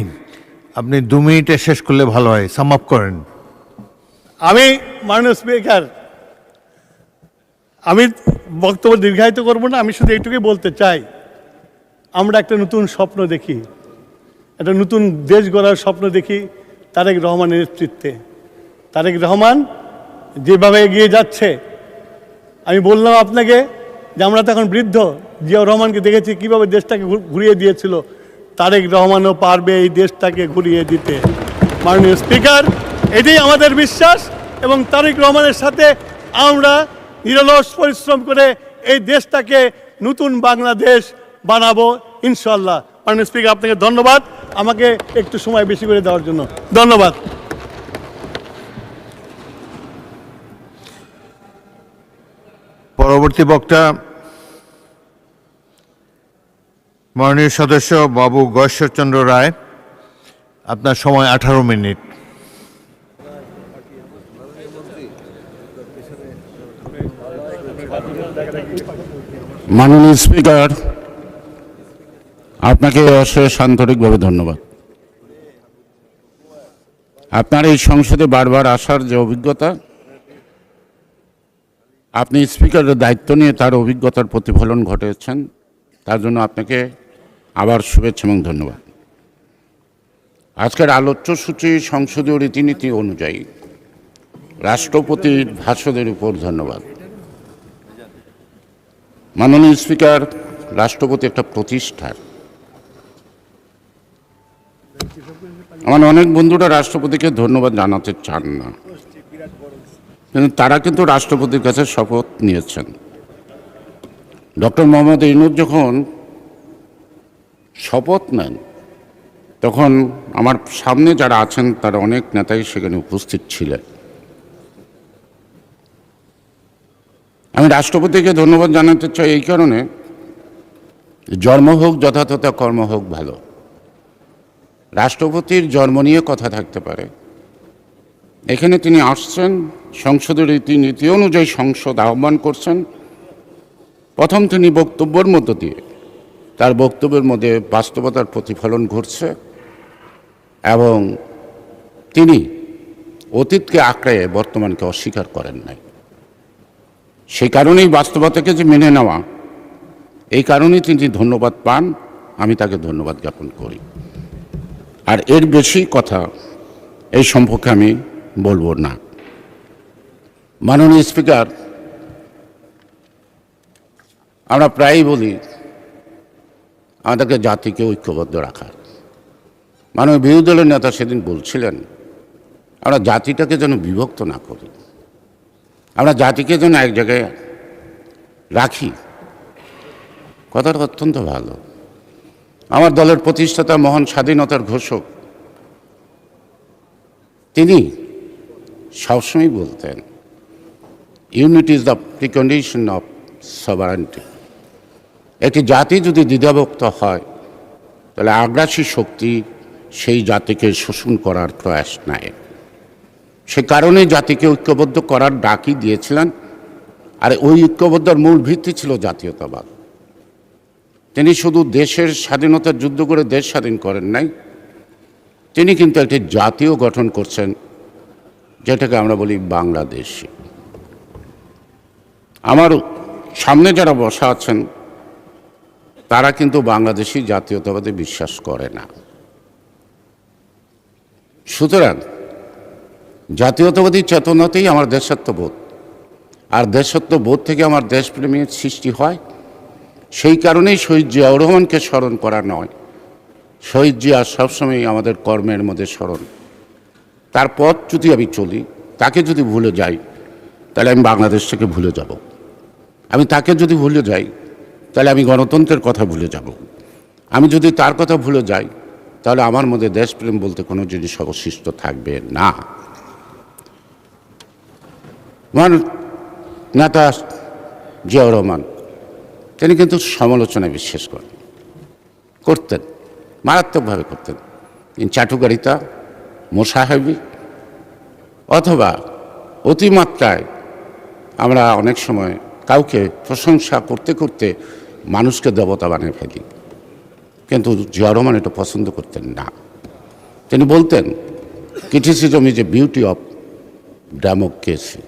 আপনি 2 মিনিটে শেষ করলে ভালো হয়, সাম আপ করেন। আমি মাননীয় স্পিকার, আমি বক্তব্য দীর্ঘায়িত করব না। আমি শুধু এইটুকুই বলতে চাই, আমরা একটা নতুন স্বপ্ন দেখি, একটা নতুন দেশ গড়ার স্বপ্ন দেখি তারেক রহমানের নেতৃত্বে। তারেক রহমান যেভাবে এগিয়ে যাচ্ছে, আমি বললাম আপনাকে যে আমরা তো এখন বৃদ্ধ, জিয়াউর রহমানকে দেখেছি কীভাবে দেশটাকে ঘুরিয়ে দিয়েছিল। তারেক রহমানও পারবে এই দেশটাকে ঘুরিয়ে দিতে। মাননীয় স্পিকার, এটাই আমাদের বিশ্বাস এবং তারেক রহমানের সাথে আমরা নিরলস পরিশ্রম করে এই দেশটাকে নতুন বাংলাদেশ বানাবো ইনশাল্লাহ। মাননীয় স্পিকার, আপনাকে ধন্যবাদ আমাকে একটু সময় বেশি করে দেওয়ার জন্য। ধন্যবাদ। পরবর্তী বক্তা মাননীয় সদস্য বাবু গয়েশ্বরচন্দ্র রায়, আপনার সময় 18 মিনিট। মাননীয় স্পিকার, আপনাকে অশেষ আন্তরিকভাবে ধন্যবাদ। আপনার এই সংসদে বারবার আসার যে অভিজ্ঞতা, আপনি স্পিকারের দায়িত্ব নিয়ে তার অভিজ্ঞতার প্রতিফলন ঘটিয়েছেন, তার জন্য আপনাকে আবার শুভেচ্ছা এবং ধন্যবাদ। আজকের আলোচ্য সূচি সংসদীয় রীতিনীতি অনুযায়ী রাষ্ট্রপতির ভাষণের উপর ধন্যবাদ। মাননীয় স্পিকার, রাষ্ট্রপতি একটা প্রতিষ্ঠান। আমার অনেক বন্ধুরা রাষ্ট্রপতিকে ধন্যবাদ জানাতে চান না, কিন্তু তারা কিন্তু রাষ্ট্রপতির কাছে শপথ নিয়েছেন। ডক্টর মোহাম্মদ ইউনূস যখন শপথ নেন, তখন আমার সামনে যারা আছেন তারা অনেক নেতাই সেখানে উপস্থিত ছিলেন। আমি রাষ্ট্রপতিকে ধন্যবাদ জানাতে চাই এই কারণে, জন্ম হোক যথাযথ, কর্ম হোক ভালো। রাষ্ট্রপতির জন্ম নিয়ে কথা থাকতে পারে, এখানে তিনি আসছেন, সংসদের রীতিনীতি অনুযায়ী সংসদ আহ্বান করছেন। প্রথম তিনি বক্তব্যের মধ্য দিয়ে, তার বক্তব্যের মধ্যে বাস্তবতার প্রতিফলন ঘটছে এবং তিনি অতীতকে আঁকড়ে বর্তমানকে অস্বীকার করেন নাই। সেই কারণেই বাস্তবতাকে যে মেনে নেওয়া, এই কারণেই তিনি ধন্যবাদ পান, আমি তাকে ধন্যবাদ জ্ঞাপন করি। আর এর বেশি কথা এই সম্পর্কে আমি বলবো না। মাননীয় স্পিকার, আমরা প্রায়ই বলি আমাদেরকে জাতিকে ঐক্যবদ্ধ রাখার। মাননীয় বিরোধী দলের নেতা সেদিন বলছিলেন আমরা জাতিটাকে যেন বিভক্ত না করি, আমরা জাতিকে যেন এক জায়গায় রাখি। কথাটা অত্যন্ত ভালো। আমার দলের প্রতিষ্ঠাতা, মহান স্বাধীনতার ঘোষক, তিনি সবসময় বলতেন unity is the precondition of sovereignty. একটি জাতি যদি দ্বিধাভক্ত হয়, তাহলে আগ্রাসী শক্তি সেই জাতিকে শোষণ করার প্রয়াস নেয়। সে কারণে জাতিকে ঐক্যবদ্ধ করার ডাকই দিয়েছিলেন। আর ওই ঐক্যবদ্ধর মূল ভিত্তি ছিল জাতীয়তাবাদ। তিনি শুধু দেশের স্বাধীনতার যুদ্ধ করে দেশ স্বাধীন করেন নাই, তিনি কিন্তু একটি জাতীয় গঠন করছেন, যেটাকে আমরা বলি বাংলাদেশ। আমার সামনে যারা বসা আছেন তারা কিন্তু বাংলাদেশি জাতীয়তাবাদে বিশ্বাস করে না। সুতরাং জাতীয়তাবাদী চেতনাতেই আমার দেশাত্মবোধ, আর দেশাত্মবোধ থেকে আমার দেশপ্রেমের সৃষ্টি হয়। সেই কারণেই শহীদ জিয়াউর রহমানকে স্মরণ করা নয়, শহীদ জিয়া সবসময় আমাদের কর্মের মধ্যে স্মরণ। তার পথ যদি আমি চলি, তাকে যদি ভুলে যাই, তাহলে আমি বাংলাদেশ থেকে ভুলে যাব। আমি তাকে যদি ভুলে যাই, তাহলে আমি গণতন্ত্রের কথা ভুলে যাব। আমি যদি তার কথা ভুলে যাই, তাহলে আমার মধ্যে দেশপ্রেম বলতে কোনো জিনিস অবশিষ্ট থাকবে না। আমার নেতা জিয়াউর রহমান, তিনি কিন্তু সমালোচনায় বিশ্বাস করতেন, মারাত্মকভাবে করতেন। তিনি চাটুকারিতা, মোসাহেবি অথবা অতিমাত্রায় আমরা অনেক সময় কাউকে প্রশংসা করতে করতে মানুষকে দেবতা বানিয়ে ফেলি, কিন্তু জিয়াউর রহমান এটা পছন্দ করতেন না। তিনি বলতেন criticism is a beauty of democracy,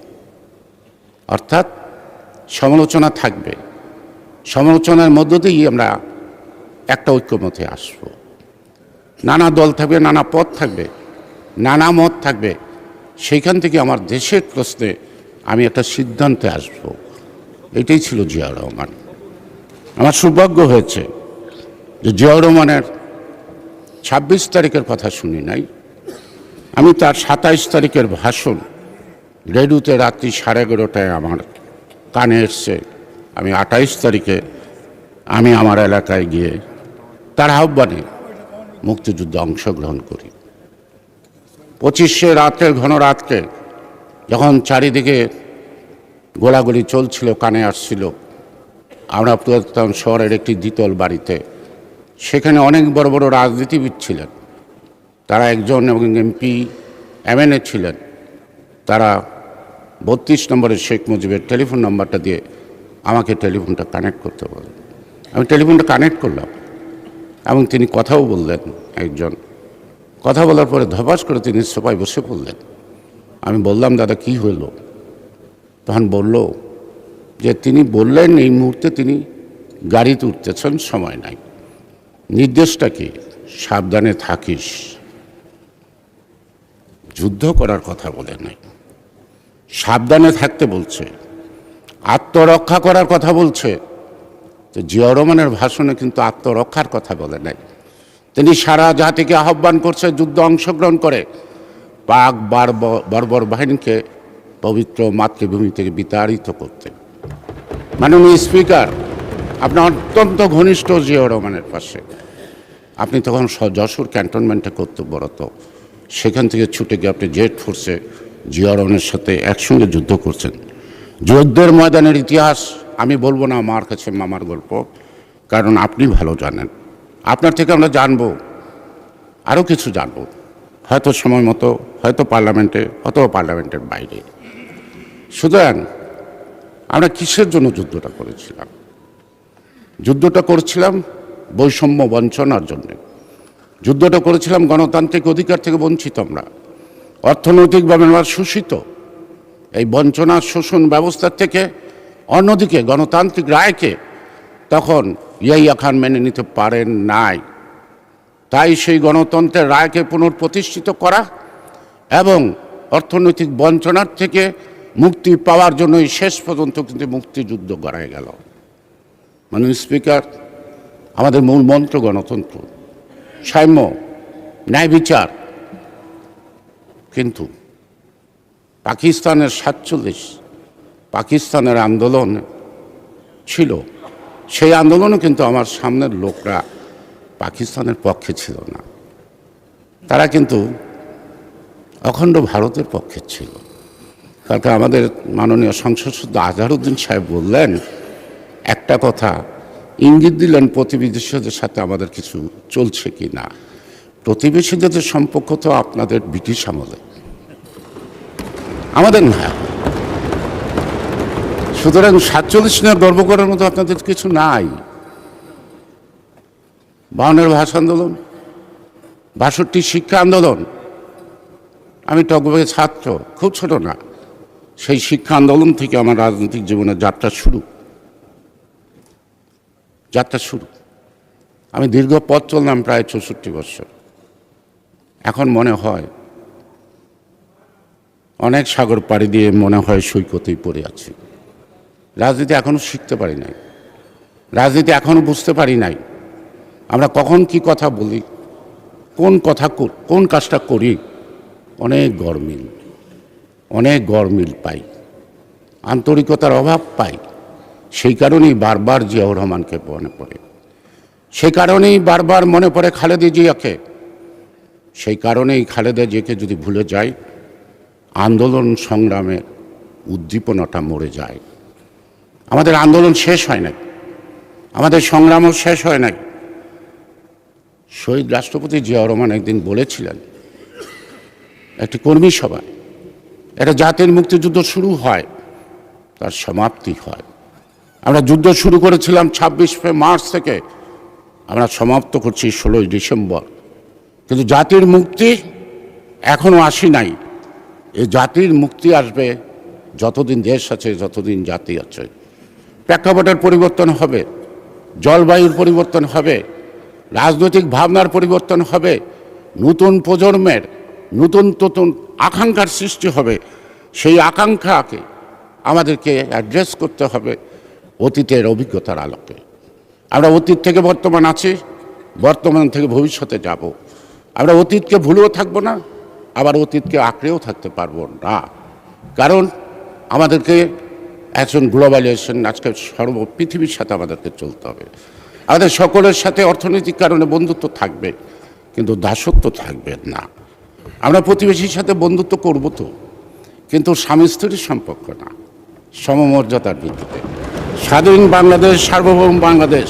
অর্থাৎ সমালোচনা থাকবে, সমালোচনার মধ্য দিয়েই আমরা একটা ঐক্যমতে আসব। নানা দল থাকবে, নানা পথ থাকবে, নানা মত থাকবে, সেইখান থেকে আমার দেশের প্রশ্নে আমি একটা সিদ্ধান্তে আসব। এটাই ছিল জিয়াউর রহমান। আমার সৌভাগ্য হয়েছে যে জিয়াউর রহমানের ২৬ তারিখের কথা শুনি নাই, আমি তার ২৭ তারিখের ভাষণ রেডিওতে রাত্রি 11:30টায় আমার কানে এসছে। আমি ২৮ তারিখে আমি আমার এলাকায় গিয়ে তার আহ্বানে মুক্তিযুদ্ধে অংশগ্রহণ করি। ২৫শে রাতের ঘন রাতকে যখন চারিদিকে গোলাগুলি চলছিল, কানে আসছিল, আমরা পুরাতন শহরের একটি দ্বিতল বাড়িতে, সেখানে অনেক বড় বড় রাজনীতিবিদ ছিলেন। তারা একজন এবং এমপি, এমএনএ ছিলেন। তারা ৩২ নম্বরের শেখ মুজিবের টেলিফোন নাম্বারটা দিয়ে আমাকে টেলিফোনটা কানেক্ট করতে বলেন। আমি টেলিফোনটা কানেক্ট করলাম এবং তিনি কথাও বললেন একজন। কথা বলার পরে ধপাস করে তিনি সোফায় বসে পড়লেন। আমি বললাম, দাদা কি হলো? তখন বলল যে তিনি বললেন এই মুহূর্তে তিনি গাড়িতে উঠতেছেন, সময় নাই। নির্দেশটা কি? সাবধানে থাকিস। যুদ্ধ করার কথা বলে নাই, সাবধানে থাকতে বলছে, আত্মরক্ষা করার কথা বলছে। তো জিয়াউর রহমানের ভাষণে কিন্তু আত্মরক্ষার কথা বলে নাই। তিনি সারা জাতিকে আহ্বান করছে যুদ্ধ অংশগ্রহণ করে পাক বর্বর বাহিনীকে পবিত্র মাতৃভূমি থেকে বিতাড়িত করতে। মাননীয় স্পিকার, আপনি অত্যন্ত ঘনিষ্ঠ জিয়াউর রহমানের পাশে। আপনি তখন যশোর ক্যান্টনমেন্টে কর্তব্যরত, সেখান থেকে ছুটে গিয়ে আপনি জেড ফোর্সে জিয়াউর রহমানের সাথে একসঙ্গে যুদ্ধ করছেন। যুদ্ধের ময়দানের ইতিহাস আমি বলবো না আমার কাছে মামার গল্প, কারণ আপনি ভালো জানেন। আপনার থেকে আমরা জানবো, আরও কিছু জানবো, হয়তো সময় মতো, হয়তো পার্লামেন্টে, অথবা পার্লামেন্টের বাইরে। সুতরাং আমরা কিসের জন্য যুদ্ধটা করেছিলাম? যুদ্ধটা করেছিলাম বৈষম্য বঞ্চনার জন্যে। যুদ্ধটা করেছিলাম গণতান্ত্রিক অধিকার থেকে বঞ্চিত আমরা, অর্থনৈতিকভাবে আমরা শোষিত। এই বঞ্চনা শোষণ ব্যবস্থার থেকে অন্যদিকে গণতান্ত্রিক রায়কে তখন ইয়াহিয়া খান মেনে নিতে পারেন নাই। তাই সেই গণতন্ত্রের রায়কে পুনঃপ্রতিষ্ঠিত করা এবং অর্থনৈতিক বঞ্চনার থেকে মুক্তি পাওয়ার জন্যই শেষ পর্যন্ত কিন্তু মুক্তিযুদ্ধ গড়ায় গেল। মাননীয় স্পিকার, আমাদের মূল মন্ত্র গণতন্ত্র, সাম্য, ন্যায় বিচার। কিন্তু পাকিস্তানের 47 পাকিস্তানের আন্দোলন ছিল, সেই আন্দোলনও কিন্তু আমার সামনের লোকরা পাকিস্তানের পক্ষে ছিল না, তারা কিন্তু অখণ্ড ভারতের পক্ষে ছিল। কারণ আমাদের মাননীয় সংসদ সদস্য আজহারউদ্দিন সাহেব বললেন একটা কথা, ইঙ্গিত দিলেন প্রতিবেশীদের সাথে আমাদের কিছু চলছে কি না। প্রতিবেশীদের সম্পর্ক তো আপনাদের ব্রিটিশ আমলে, আমাদের না। সুতরাং 47 নিয়ে গর্ব করার মতো আপনাদের কিছু নাই। 52 ভাষা আন্দোলন, 62 শিক্ষা আন্দোলন। আমি টকবগে ছাত্র, খুব ছোট না, সেই শিক্ষা আন্দোলন থেকে আমার রাজনৈতিক জীবনের যাত্রা শুরু। আমি দীর্ঘ পথ চললাম, প্রায় 64 বছর। এখন মনে হয় অনেক সাগর পাড়ি দিয়ে মনে হয় সৈকতেই পড়ে আছি। রাজনীতি এখনো শিখতে পারি নাই, রাজনীতি এখনো বুঝতে পারি নাই আমরা কখন কি কথা বলি, কোন কাজটা করি। অনেক গরমিল পাই, আন্তরিকতার অভাব পাই। সেই কারণেই বারবার জিয়াউর রহমানকে মনে পড়ে, সেই কারণেই বারবার মনে পড়ে খালেদা জিয়াকে। সেই কারণেই খালেদা জিয়াকে যদি ভুলে যাই, আন্দোলন সংগ্রামের উদ্দীপনাটা মরে যায়। আমাদের আন্দোলন শেষ হয় নাই, আমাদের সংগ্রামও শেষ হয় নাই। শহীদ রাষ্ট্রপতি জিয়াউর রহমান একদিন বলেছিলেন একটি কর্মী সভায়, একটা জাতির মুক্তিযুদ্ধ শুরু হয়, তার সমাপ্তি হয়। আমরা যুদ্ধ শুরু করেছিলাম 26 মার্চ থেকে, আমরা সমাপ্ত করছি 16 ডিসেম্বর। কিন্তু জাতির মুক্তি এখনো আসি নাই। এই জাতির মুক্তি আসবে যতদিন দেশ আছে, যতদিন জাতি আছে। প্রেক্ষাপটের পরিবর্তন হবে, জলবায়ুর পরিবর্তন হবে, রাজনৈতিক ভাবনার পরিবর্তন হবে, নতুন প্রজন্মের নতুন আকাঙ্ক্ষার সৃষ্টি হবে। সেই আকাঙ্ক্ষাকে আমাদেরকে অ্যাড্রেস করতে হবে অতীতের অভিজ্ঞতার আলোকে। আমরা অতীত থেকে বর্তমান আছি, বর্তমান থেকে ভবিষ্যতে যাব। আমরা অতীতকে ভুলেও থাকবো না, আবার অতীতকে আঁকড়েও থাকতে পারবো না। কারণ আমাদেরকে একজন গ্লোবালাইজেশন, আজকে পৃথিবীর সাথে আমাদেরকে চলতে হবে। আমাদের সকলের সাথে অর্থনৈতিক কারণে বন্ধুত্ব থাকবে, কিন্তু দাসত্ব থাকবে না। আমরা প্রতিবেশীর সাথে বন্ধুত্ব করব তো, কিন্তু স্বামী স্ত্রীর সম্পর্ক না, সমমর্যাদার ভিত্তিতে। স্বাধীন বাংলাদেশ, সার্বভৌম বাংলাদেশ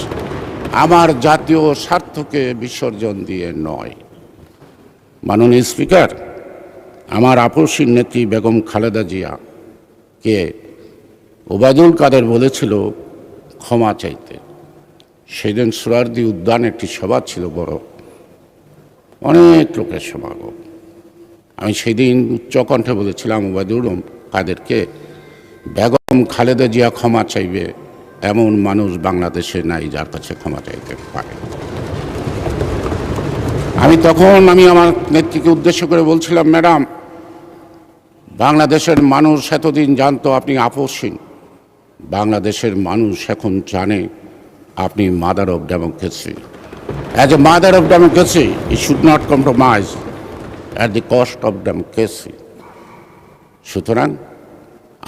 আমার জাতীয় স্বার্থকে বিসর্জন দিয়ে নয়। মাননীয় স্পিকার, আমার আপসীর নেত্রী বেগম খালেদা জিয়াকে ওবায়দুল কাদের বলেছিল ক্ষমা চাইতে। সেদিন সোহরাওয়ার্দী উদ্যানে একটি সভা ছিল বড়, অনেক লোকের সমাগম। আমি সেদিন উচ্চকণ্ঠে বলেছিলাম ওবায়দুল কাদেরকে, বেগম খালেদা জিয়া ক্ষমা চাইবে এমন মানুষ বাংলাদেশে নাই যার কাছে ক্ষমা চাইতে পারে। আমি আমার নেত্রীকে উদ্দেশ্য করে বলছিলাম, ম্যাডাম, বাংলাদেশের মানুষ এতদিন জানতো আপনি আপসহীন, বাংলাদেশের মানুষ এখন জানে আপনি mother of democracy. As a mother of democracy E should not compromise at the cost of democracy. সুতরাং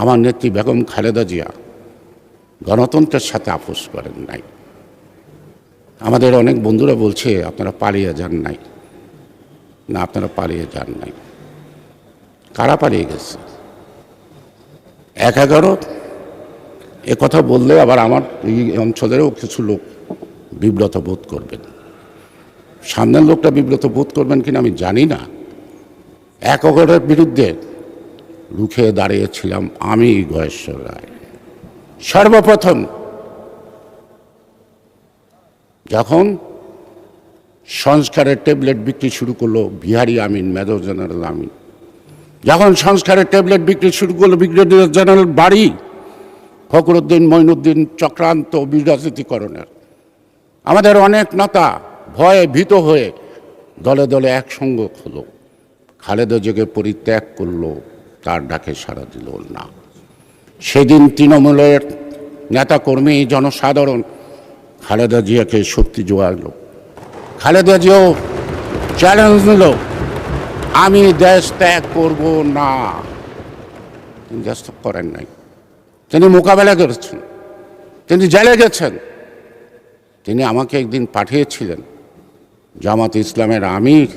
আমার নেত্রী বেগম খালেদা জিয়া গণতন্ত্রের সাথে আপোষ করেন নাই। আমাদের অনেক বন্ধুরা বলছে আপনারা পালিয়ে যান নাই। না, আপনারা পালিয়ে যান নাই। কারা পালিয়ে গেছে? 1-11 এ কথা বললে আবার আমার এই অঞ্চলেরও কিছু লোক বিব্রত বোধ করবেন। সামনের লোকটা বিব্রত বোধ করবেন কিনা আমি জানি না। 1-11-এর বিরুদ্ধে রুখে দাঁড়িয়েছিলাম আমি, গয়েশ্বর রায়। সর্বপ্রথম যখন সংস্কারের ট্যাবলেট বিক্রি শুরু করলো বিহারী আমিন, মেজর জেনারেল আমিন, যখন সংস্কারের ট্যাবলেট বিক্রি শুরু করলো ব্রিগেডিয়ার জেনারেল বাড়ি, ফখরুদ্দিন মঈনুদ্দিন চক্রান্ত বিরাজনীতিকরণের, আমাদের অনেক নেতা ভয়ে ভীত হয়ে দলে দলে একসঙ্গ হলো। খালেদা জিয়াকে পরিত্যাগ করলো, তার ডাকে সাড়া দিল না। সেদিন তৃণমূলের নেতাকর্মী, জনসাধারণ খালেদা জিয়াকে শক্তি জোগালো। খালেদা জিয়াও চ্যালেঞ্জ নিল, আমি দেশ ত্যাগ করব না। তিনি দেশ ত্যাগ করেন নাই, তিনি মোকাবেলা করেছেন, তিনি জেলে গেছেন। তিনি আমাকে একদিন পাঠিয়েছিলেন জামাত ইসলামের আমির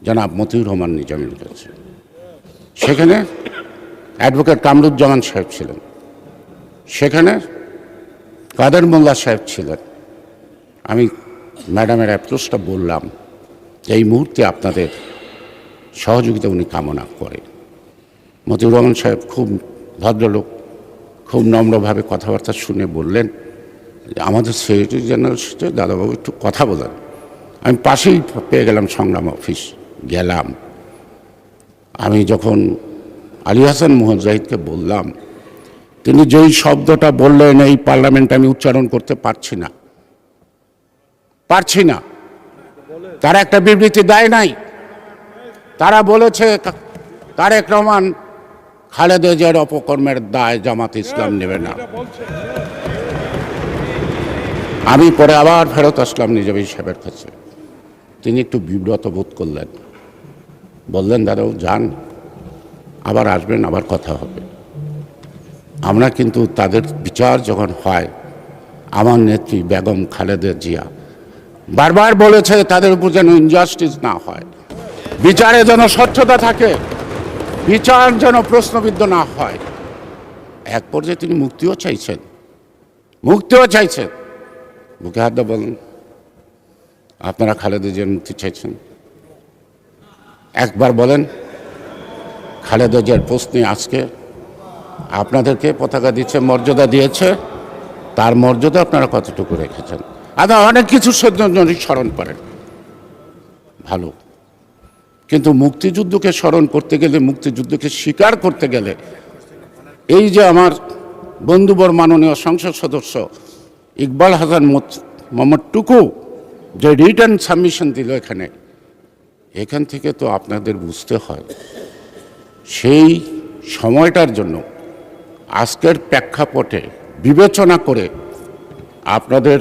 জনাব মতিউর রহমান নিজামীর কাছে। সেখানে অ্যাডভোকেট কামরুজ্জামান সাহেব ছিলেন, সেখানে কাদের মোল্লা সাহেব ছিলেন। আমি ম্যাডামের অ্যাপ্রোচটা বললাম, এই মুহূর্তে আপনাদের সহযোগিতা উনি কামনা করে। মতিউর রহমান সাহেব খুব ভদ্রলোক, খুব নম্রভাবে কথাবার্তা শুনে বললেন, আমাদের সেক্রেটারি জেনারেল সাথে দাদাবাবু একটু কথা বলেন। আমি পাশেই পেয়ে গেলাম সংগ্রাম অফিস, গেলাম। আমি যখন আলী হাসান মোহন জাহিদকে বললাম, তিনি যেই শব্দটা বললেন এই পার্লামেন্টে আমি উচ্চারণ করতে পারছি না। তারা একটা বিবৃতি দেয় নাই। তারা বলেছে তারেক রহমান খালেদা জিয়ার অপকর্মের দায় জামাত ইসলাম নেবে না। আমি পরে আবার ফেরত আসলাম নিজামী সাহেবের কাছে। তিনি একটু বিব্রত বোধ করলেন, বললেন, দাদাও যান, আবার আসবেন, আবার কথা হবে। আমরা কিন্তু তাদের বিচার যখন হয়, আমার নেত্রী বেগম খালেদা জিয়া বারবার বলেছে তাদের উপর যেন ইনজাস্টিস না হয়, বিচারে যেন স্বচ্ছতা থাকে, বিচার যেন প্রশ্নবিদ্ধ না হয়। এক পর্যায়ে তিনি মুক্তিও চাইছেন। বুকে হাত দিয়ে বলেন, আপনারা খালেদা জিয়ার মুক্তি চাইছেন? একবার বলেন, খালেদা জিয়ার প্রশ্নে আজকে আপনাদেরকে পতাকা দিচ্ছে, মর্যাদা দিয়েছে, তার মর্যাদা আপনারা কতটুকু রেখেছেন? আপনারা অনেক কিছু স্মরণ করেন, ভালো, কিন্তু মুক্তিযুদ্ধকে স্মরণ করতে গেলে, মুক্তিযুদ্ধকে স্বীকার করতে গেলে, এই যে আমার বন্ধুবর মাননীয় সংসদ সদস্য ইকবাল হাসান মোহাম্মদ টুকু যে রিটার্ন সাবমিশন দিল এখান থেকে তো আপনাদের বুঝতে হয় সেই সময়টার জন্য আজকের প্রেক্ষাপটে বিবেচনা করে আপনাদের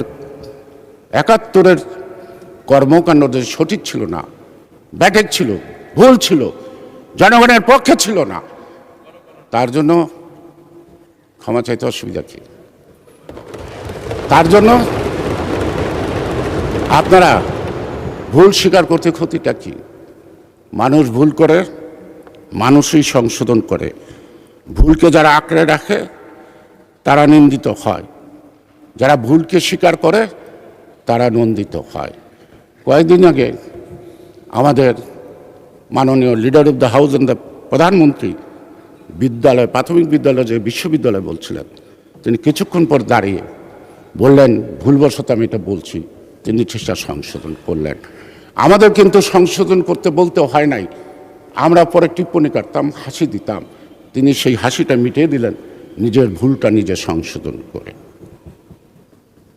৭১-এর কর্মকাণ্ড যে সঠিক ছিল না, ব্যাঠিক ছিল, ভুল ছিল, জনগণের পক্ষে ছিল না, তার জন্য ক্ষমা চাইতে অসুবিধা কি? তার জন্য আপনারা ভুল স্বীকার করতে ক্ষতিটা কি? মানুষ ভুল করে, মানুষই সংশোধন করে। ভুলকে যারা আঁকড়ে রাখে তারা নিন্দিত হয়, যারা ভুলকে স্বীকার করে তারা নন্দিত হয়। কয়েকদিন আগে আমাদের মাননীয় leader of the house and the প্রধানমন্ত্রী বিদ্যালয়, প্রাথমিক বিদ্যালয় যে বিশ্ববিদ্যালয় বলছিলেন, তিনি কিছুক্ষণ পর দাঁড়িয়ে বললেন, ভুলবশত আমি এটা বলছি, তিনি সেটা সংশোধন করলেন। আমাদের কিন্তু সংশোধন করতে বলতে হয় নাই, আমরা পরে টিপ্পনি কাটতাম, হাসি দিতাম, তিনি সেই হাসিটা মিটিয়ে দিলেন নিজের ভুলটা নিজে সংশোধন করে।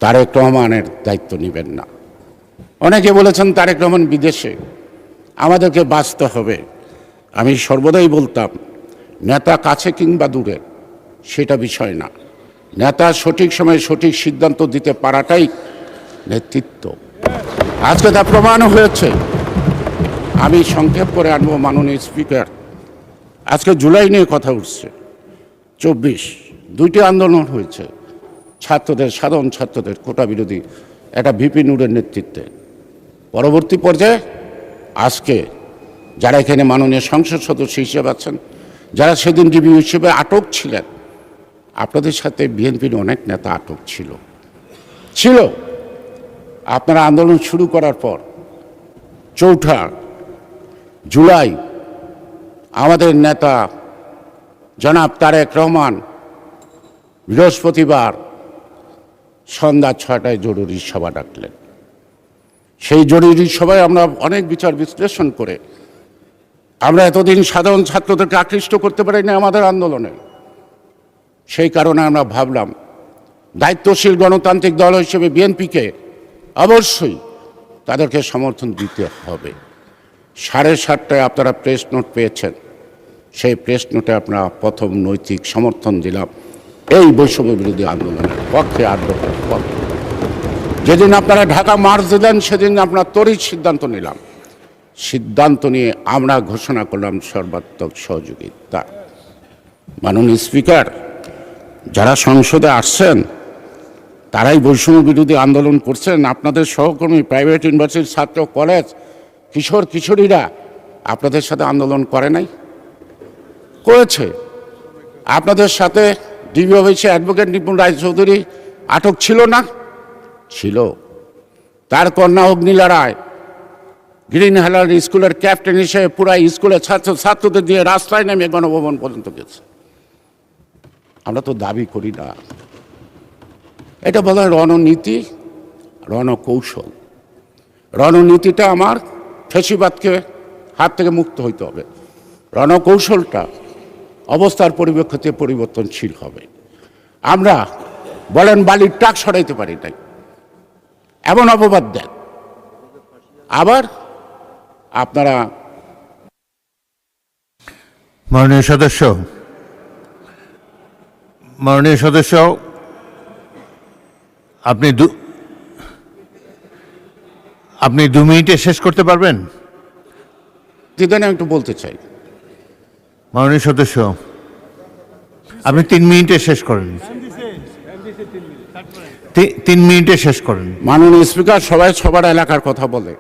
তারেক রহমানের দায়িত্ব নেবেন না। অনেকে বলেছেন তারেক রহমান বিদেশে, আমাদেরকে বাঁচতে হবে। আমি সর্বদাই বলতাম, নেতা কাছে কিংবা দূরে সেটা বিষয় না, নেতা সঠিক সময়ে সঠিক সিদ্ধান্ত দিতে পারাটাই নেতৃত্ব। আজকে তা প্রমাণ হয়েছে। আমি সংক্ষেপ করে আনবো মাননীয় স্পিকার, আজকে জুলাই নিয়ে কথা উঠছে, 24 দুইটি আন্দোলন হয়েছে ছাত্রদের, সাধারণ ছাত্রদের, কোটা বিরোধী, একটা ভিপি নুরের নেতৃত্বে। পরবর্তী পর্যায়ে আজকে যারা এখানে মাননীয় সংসদ সদস্য হিসেবে আছেন, যারা সেদিন ডিবি হিসেবে আটক ছিলেন, আপনাদের সাথে বিএনপির অনেক নেতা আটক ছিল। আপনারা আন্দোলন শুরু করার পর 4 জুলাই আমাদের নেতা জনাব তারেক রহমান বৃহস্পতিবার সন্ধ্যা 6টায় জরুরি সভা ডাকলেন। সেই জরুরি সভায় আমরা অনেক বিচার বিশ্লেষণ করে আমরা এতদিন সাধারণ ছাত্রদেরকে আকৃষ্ট করতে পারিনি আমাদের আন্দোলনে। সেই কারণে আমরা ভাবলাম দায়িত্বশীল গণতান্ত্রিক দল হিসেবে বিএনপিকে অবশ্যই তাদেরকে সমর্থন দিতে হবে। 7:30টায় আপনারা প্রেস নোট পেয়েছেন, সেই প্রেস নোটে আমরা প্রথম নৈতিক সমর্থন দিলাম এই বৈষম্য বিরোধী আন্দোলনের পক্ষে, আন্দোলনের পক্ষে। যেদিন আপনারা ঢাকা মার্চ দিলেন সেদিন আমরা তড়িৎ সিদ্ধান্ত নিলাম, সিদ্ধান্ত নিয়ে আমরা ঘোষণা করলাম সর্বাত্মক সহযোগিতা। মাননীয় স্পিকার, যারা সংসদে আসছেন তারাই বৈষম্য বিরোধী আন্দোলন করছেন। আপনাদের সহকর্মী প্রাইভেট ইউনিভার্সিটির ছাত্র, কলেজ, কিশোর কিশোরীরা আপনাদের সাথে আন্দোলন করে নাই? করেছে। আপনাদের সাথে ডিবি অফিসে অ্যাডভোকেট নিপুণ রায়চৌধুরী আটক ছিল না? ছিল। তার কন্যা অগ্নিলা রায় গ্রিন হেলার স্কুলের ক্যাপ্টেন হিসেবে পুরা স্কুলের ছাত্রদের দিয়ে রাস্তায় নেমে গণভবন পর্যন্ত গেছে। আমরা তো দাবি করি না, এটা বলা হয় রণনীতি, রণকৌশল। রণনীতিটা আমার ফেসিবাদকে হাত থেকে মুক্ত হইতে হবে, রণকৌশলটা অবস্থার পরিপ্রেক্ষিতে পরিবর্তনশীল হবে। আমরা বলেন বালির ট্রাক সরাইতে পারি নাই, এমন অপবাদ দেন। আবার আপনারা মাননীয় সদস্য, আপনি 2 মিনিটে শেষ করতে পারবেন? দিদানে আমি একটু বলতে চাই। মাননীয় সদস্য, আপনি 3 মিনিটে শেষ করেন। 3 মিনিটে শেষ করেন। মাননীয় স্পিকার, সবাই সবার এলাকার কথা বলে,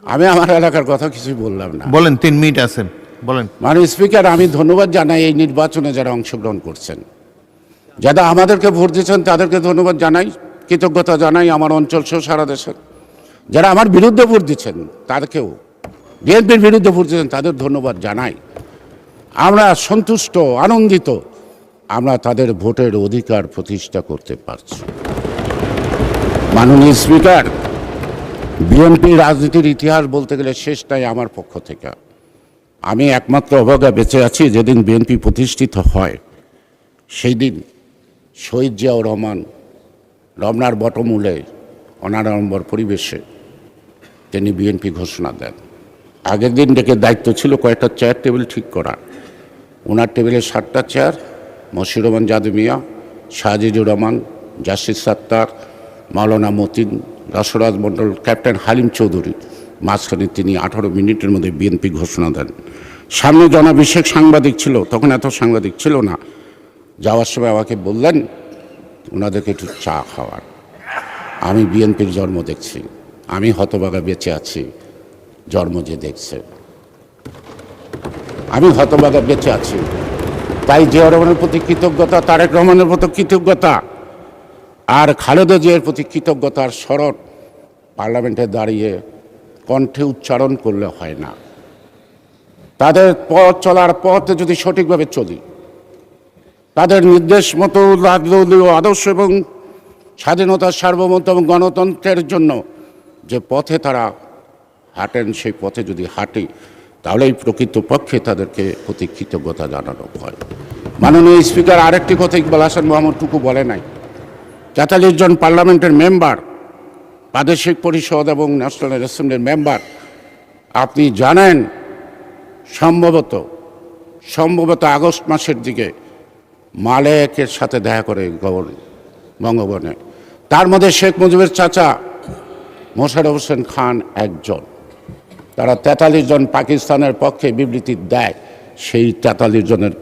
আমি আমার এলাকার কথা কিছুই বললাম না। বলেন, 3 মিনিট আছেন, বলেন। মাননীয় স্পিকার, আমি ধন্যবাদ জানাই এই নির্বাচনে যারা অংশগ্রহণ করছেন, যারা আমাদেরকে ভোট দিয়েছেন তাদেরকে ধন্যবাদ জানাই, কৃতজ্ঞতা জানাই আমার অঞ্চল সহ সারা দেশের। যারা আমার বিরুদ্ধে ভোট দিচ্ছেন তাদেরকেও, বিএনপির বিরুদ্ধে ভোট দিচ্ছেন তাদের ধন্যবাদ জানাই। আমরা সন্তুষ্ট, আনন্দিত, আমরা তাদের ভোটের অধিকার প্রতিষ্ঠা করতে পারছি। মাননীয় স্পিকার, বিএনপি রাজনীতির ইতিহাস বলতে গেলে শেষ নাই আমার পক্ষ থেকে। আমি একমাত্র অভাগা বেঁচে আছি যেদিন বিএনপি প্রতিষ্ঠিত হয়, সেই দিন শহীদ জিয়াউর রহমান রমনার বটমূলে অনাড়ম্বর পরিবেশে তিনি বিএনপি ঘোষণা দেন। আগের দিন ডেকে দায়িত্ব ছিল কয়েকটা চেয়ার টেবিল ঠিক করা। ওনার টেবিলে 7টা চেয়ার, মশিউর রহমান জাদু মিয়া, শাহজিজুর রহমান, জাসির সাত্তার, মাওলানা মতিন, রসরাজ মণ্ডল, ক্যাপ্টেন হালিম চৌধুরী। মাঝখানে তিনি 18 মিনিটের মধ্যে বিএনপি ঘোষণা দেন। সামনে জনাভিষেক সাংবাদিক ছিল, তখন এত সাংবাদিক ছিল না। যাওয়ার সময় আমাকে বললেন ওনাদেরকে একটু চা খাওয়ার। আমি বিএনপির জন্ম দেখছি, আমি হতভাগা বেঁচে আছি জন্ম যে দেখছে, আমি হতভাগা বেঁচে আছি। তাই জিয়াউর রহমানের প্রতি কৃতজ্ঞতা, তারেক রহমানের প্রতি কৃতজ্ঞতা, আর খালেদা জিয়ার প্রতি কৃতজ্ঞতার স্মরণ পার্লামেন্টে দাঁড়িয়ে কণ্ঠে উচ্চারণ করলে হয় না। তাদের পথ চলার পথে যদি সঠিকভাবে চলি, তাদের নির্দেশ মতো দলীয় আদর্শ এবং স্বাধীনতার সার্বভৌমত্ব এবং গণতন্ত্রের জন্য যে পথে তারা হাঁটেন, সেই পথে যদি হাঁটে তাহলেই প্রকৃতপক্ষে তাদেরকে প্রতি কৃতজ্ঞতা জানানো হয়। মাননীয় স্পিকার, আরেকটি কথা ইকবাল হাসান মাহমুদ টুকু বলে নাই। 43 জন পার্লামেন্টের মেম্বার, প্রাদেশিক পরিষদ এবং ন্যাশনাল অ্যাসেম্বলির মেম্বার, আপনি জানেন সম্ভবত আগস্ট মাসের দিকে মালেকের সাথে দেখা করে বঙ্গভবনে। তার মধ্যে শেখ মুজিবের চাচা মোশাররফ হোসেন খান একজন। তারা 43 জন পাকিস্তানের পক্ষে বিবৃতি দেয়, সেই 43 জনের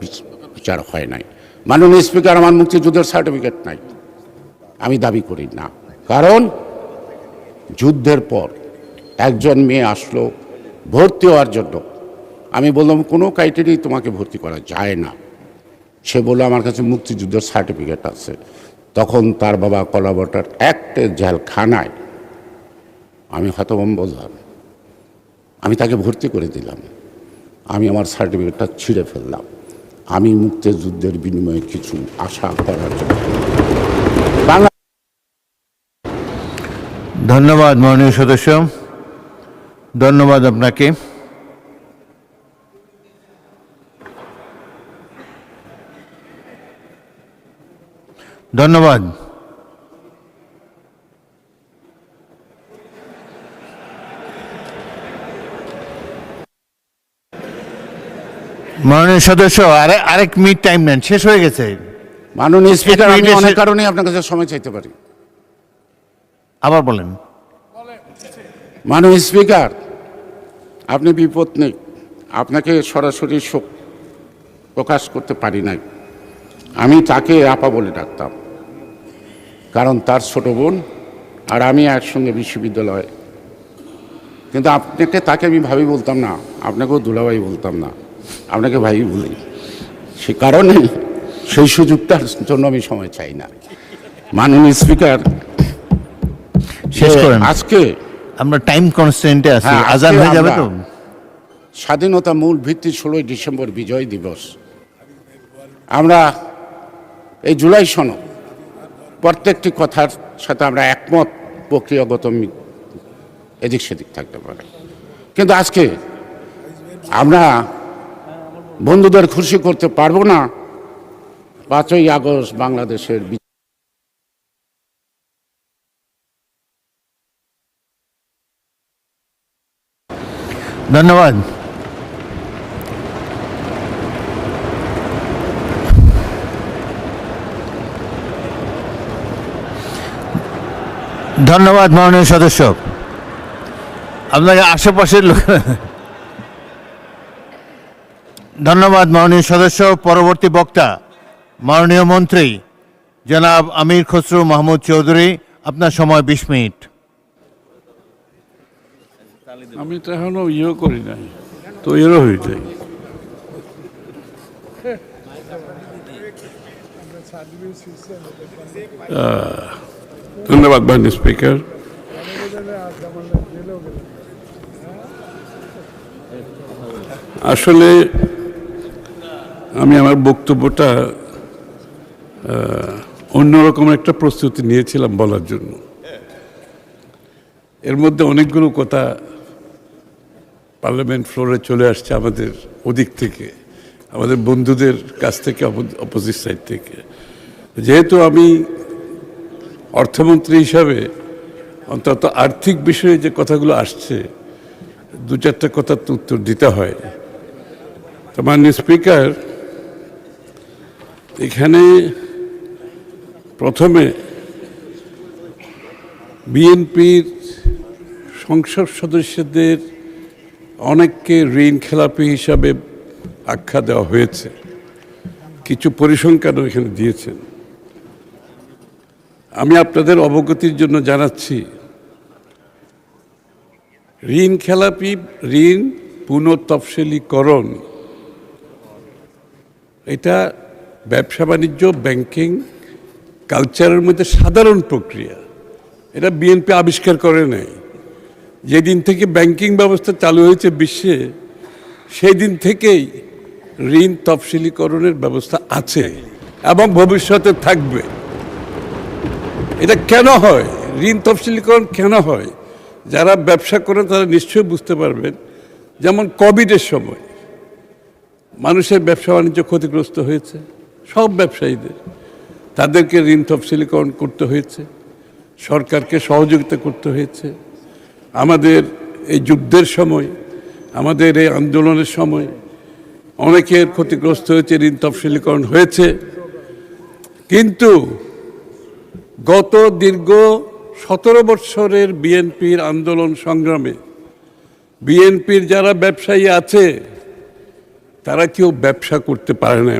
বিচার হয় নাই। মাননীয় স্পিকার, আমার মুক্তিযুদ্ধের সার্টিফিকেট নাই, আমি দাবি করি না। কারণ যুদ্ধের পর একজন মেয়ে আসলো ভর্তি হওয়ার জন্য, আমি বললাম কোনো ক্রাইটেরিয়ায় তোমাকে ভর্তি করা যায় না। সে বলল আমার কাছে মুক্তিযুদ্ধের সার্টিফিকেট আছে। তখন তার বাবা কলাবটার একটা জেলখানায়, আমি হতভম্ব হলাম, আমি তাকে ভর্তি করে দিলাম। আমি আমার সার্টিফিকেটটা ছিঁড়ে ফেললাম। আমি মুক্তিযুদ্ধের বিনিময়ে কিছু আশা করার জন্য। ধন্যবাদ মাননীয় সদস্য, ধন্যবাদ আপনাকে। ধন্যবাদ। মাননীয় সদস্য আরেক মিনিট টাইম নেন, শেষ হয়ে গেছে। মাননীয় স্পিকার, আমি অনেক কারণে আপনার কাছে সময় চাইতে পারি। আবার বলেন। মাননীয় স্পিকার, আপনি বিপত্নিক, আপনাকে সরাসরি শোক প্রকাশ করতে পারি নাই। আমি তাকে আপা বলে ডাকতাম, কারণ তার ছোট বোন আর আমি একসঙ্গে বিশ্ববিদ্যালয়ে। কিন্তু আপনাকে তাকে আমি ভাবি বলতাম না, আপনাকেও দুলাভাই বলতাম না, আপনাকে ভাই বলি। সে কারণে সেই সুযোগটার জন্য আমি সময় চাই না। মাননীয় স্পিকার, শেষ করেন। আজকে আমরা টাইম কনস্ট্যান্টে আছি, আজান হয়ে যাবে তো। স্বাধীনতা মূল ভিত্তি 16 ডিসেম্বর বিজয় দিবস। আমরা এই জুলাই সনদ প্রত্যেকটি কথার সাথে আমরা একমত, প্রক্রিয়াগত এদিক সেদিক থাকতে পারে। কিন্তু আজকে আমরা বন্ধুদের খুশি করতে পারবো না 5ই আগস্ট বাংলাদেশের। ধন্যবাদ। ধন্যবাদ মাননীয় সদস্য, আপনাকে আশেপাশের লোক। ধন্যবাদ মাননীয় সদস্য। পরবর্তী বক্তা মাননীয় মন্ত্রী জনাব আমির খসরু মাহমুদ চৌধুরী, আপনার সময় 20 মিনিট। আমি তো এখনো করি নাই, তৈরিও হয়ে যাই। ধন্যবাদ মাননীয় স্পিকার। আসলে আমি আমার বক্তব্যটা অন্যরকম একটা প্রস্তুতি নিয়েছিলাম বলার জন্য। এর মধ্যে অনেকগুলো কথা পার্লামেন্ট ফ্লোরে চলে আসছে আমাদের ওদিক থেকে, আমাদের বন্ধুদের কাছ থেকে, অপোজিট সাইড থেকে। যেহেতু আমি অর্থমন্ত্রী হিসাবে অন্তত আর্থিক বিষয়ে যে কথাগুলো আসছে, 2-4টা কথার তো উত্তর দিতে হয়। তো মাননীয় স্পিকার, এখানে প্রথমে বিএনপির সংসদ সদস্যদের অনেককে ঋণ খেলাপি হিসাবে আখ্যা দেওয়া হয়েছে, কিছু পরিসংখ্যানও এখানে দিয়েছেন। আমি আপনাদের অবগতির জন্য জানাচ্ছি, ঋণ খেলাপি, ঋণ পুনঃতফসিলীকরণ, এটা ব্যবসা বাণিজ্য, ব্যাংকিং কালচারের মধ্যে সাধারণ প্রক্রিয়া। এটা বিএনপি আবিষ্কার করে নাই। যেদিন থেকে ব্যাংকিং ব্যবস্থা চালু হয়েছে বিশ্বে, সেই দিন থেকেই ঋণ তফসিলীকরণের ব্যবস্থা আছে এবং ভবিষ্যতে থাকবে। এটা কেন হয়, ঋণ তফসিলীকরণ কেন হয়? যারা ব্যবসা করেন তারা নিশ্চয়ই বুঝতে পারবেন। যেমন কোভিডের সময় মানুষের ব্যবসা বাণিজ্য ক্ষতিগ্রস্ত হয়েছে, সব ব্যবসায়ীদের, তাদেরকে ঋণ তফসিলীকরণ করতে হয়েছে, সরকারকে সহযোগিতা করতে হয়েছে। আমাদের এই যুদ্ধের সময়, আমাদের এই আন্দোলনের সময় অনেকের ক্ষতিগ্রস্ত হয়েছে, ঋণ তফসিলীকরণ হয়েছে। কিন্তু গত দীর্ঘ 17 বৎসরের বিএনপির আন্দোলন সংগ্রামে বিএনপির যারা ব্যবসায়ী আছে তারা কেউ ব্যবসা করতে পারে না।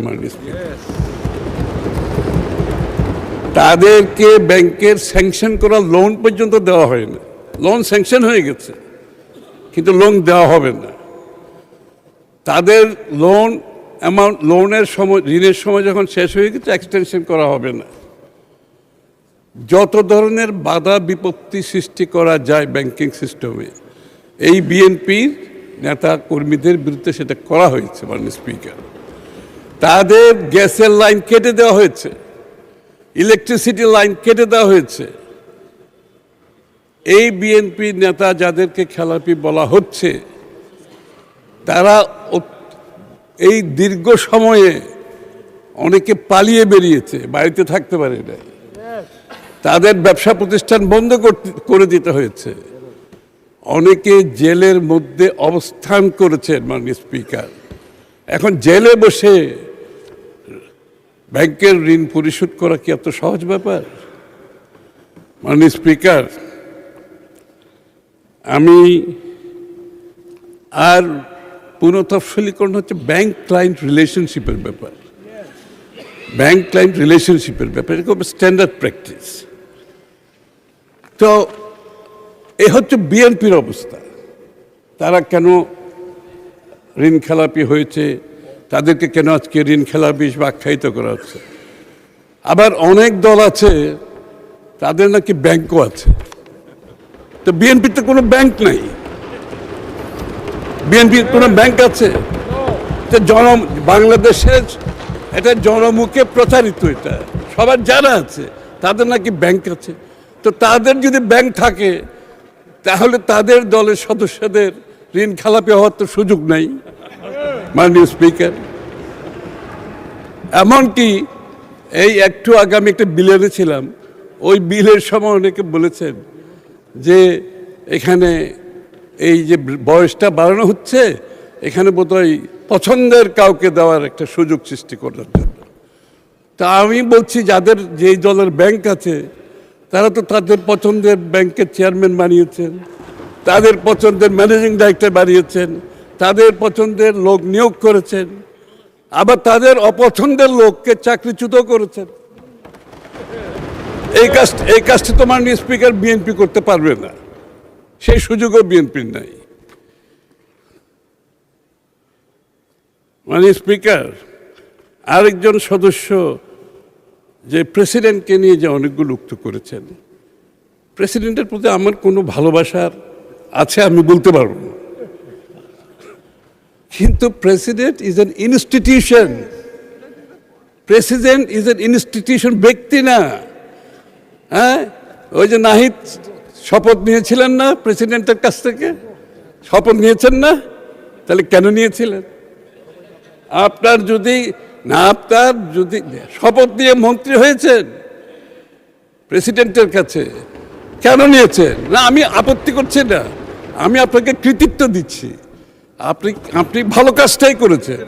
তাদেরকে ব্যাংকের স্যাংশন করা লোন পর্যন্ত দেওয়া হয় না। লোন স্যাংশন হয়ে গেছে কিন্তু লোন দেওয়া হবে না। তাদের লোন অ্যামাউন্ট, লোনের সময়, ঋণের সময় যখন শেষ হয়ে গেছে এক্সটেনশন করা হবে না। যত ধরনের বাধা বিপত্তি সৃষ্টি করা যায় ব্যাংকিং সিস্টেমে, এই বিএনপির নেতা কর্মীদের বিরুদ্ধে সেটা করা হয়েছে। মাননীয় স্পিকার, তাদের গ্যাসের লাইন কেটে দেওয়া হয়েছে, ইলেকট্রিসিটি লাইন কেটে দেওয়া হয়েছে। এই বিএনপি নেতা যাদেরকে খেলাপি বলা হচ্ছে, তারা এই দীর্ঘ সময়ে অনেকে পালিয়ে বেরিয়েছে, বাড়িতে থাকতে পারে না, তাদের ব্যবসা প্রতিষ্ঠান বন্ধ করে দিতে হয়েছে। অনেকে জেলের মধ্যে অবস্থান করেছেন। মাননীয় স্পিকার, এখন জেলে বসে ব্যাংকের ঋণ পরিশোধ করা কি এত সহজ ব্যাপার? মাননীয় স্পিকার, আমি আর পুনঃতফসিলীকরণ হচ্ছে ব্যাংক ক্লায়েন্ট রিলেশনশিপের ব্যাপার। ব্যাংক ক্লায়েন্ট রিলেশনশিপের ব্যাপার, এটা খুব স্ট্যান্ডার্ড প্র্যাকটিস। তো এ হচ্ছে বিএনপির অবস্থা। তারা কেন ঋণ খেলাপি হয়েছে, তাদেরকে কেন আজকে ঋণ খেলাপি হিসেবে আখ্যায়িত করা হচ্ছে। আবার অনেক দল আছে তাদের নাকি ব্যাংকও আছে। তো বিএনপির তো কোনো ব্যাংক নাই। বিএনপির কোনো ব্যাংক আছে? বাংলাদেশের এটা জনমুখে প্রচারিত, এটা সবার জানা আছে তাদের নাকি ব্যাংক আছে। তো তাদের যদি ব্যাংক থাকে তাহলে তাদের দলের সদস্যদের ঋণ খেলাপি হওয়ার তো সুযোগ নাই। মাননীয় স্পিকার, এমনকি এই একটু আগে আমি একটা বিলে ছিলাম, ওই বিলের সময় অনেকে বলেছেন যে এখানে এই যে বয়সটা বাড়ানো হচ্ছে, এখানে বোধহয় পছন্দের কাউকে দেওয়ার একটা সুযোগ সৃষ্টি করার জন্য। তা আমি বলছি, যাদের যেই দলের ব্যাংক আছে তারা তো তাদের পছন্দের ব্যাংকের চেয়ারম্যান বানিয়েছেন, তাদের পছন্দের ম্যানেজিং ডাইরেক্টর বানিয়েছেন, তাদের পছন্দের লোক নিয়োগ করেছেন, আবার তাদের অপছন্দের লোককে চাকরিচ্যুত করেছেন। এই কাজটা তো মাননীয় স্পিকার বিএনপি করতে পারবে না, সেই সুযোগও বিএনপির নাই। মাননীয় স্পিকার, আরেকজন সদস্য যে প্রেসিডেন্টকে নিয়ে যে অনেকগুলো উক্তি করেছেন, প্রেসিডেন্টের প্রতি আমার কোনো ভালোবাসার আছে আমি বলতে পারবো না, কিন্তু president is an institution. President is an institution, ব্যক্তি না। হ্যাঁ, ওই যে নাহিদ শপথ নিয়েছিলেন না প্রেসিডেন্টের কাছ থেকে, শপথ নিয়েছেন না? তাহলে কেন নিয়েছিলেন? আপনার যদি শপথ নিয়ে মন্ত্রী হয়েছেন প্রেসিডেন্টের কাছে, কেন নিয়েছেন? না, আমি আপত্তি করছি না, আমি আপনাকে কৃতিত্ব দিচ্ছি। আপনি ভালো কাজটাই করেছেন,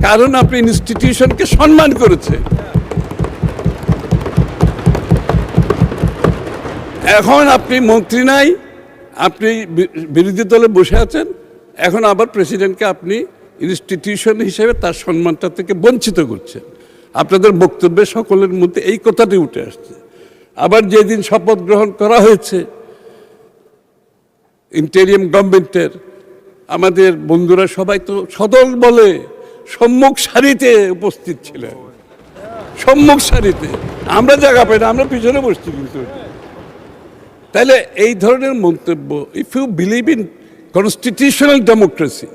কারণ আপনি ইনস্টিটিউশনকে সম্মান করেছেন। এখন আপনি মন্ত্রী নাই, আপনি বিরোধী দলে বসে আছেন, এখন আবার প্রেসিডেন্টকে আপনি ইনস্টিটিউশন হিসেবে তার সম্মানটা থেকে বঞ্চিত করছেন। আপনাদের বক্তব্যে সকলের মধ্যে এই কথাটি উঠে আসছে। আবার যেদিন শপথ গ্রহণ করা হয়েছে ইন্টেরিয়াম গভর্নমেন্টের, আমাদের বন্ধুরা সবাই তো সদল বলে সম্মুখ সারিতে উপস্থিত ছিলেন, সম্মুখ সারিতে। আমরা জায়গা পাই না, আমরা পিছনে বসছি। কিন্তু তাহলে এই ধরনের মন্তব্য, if you believe in constitutional democracy,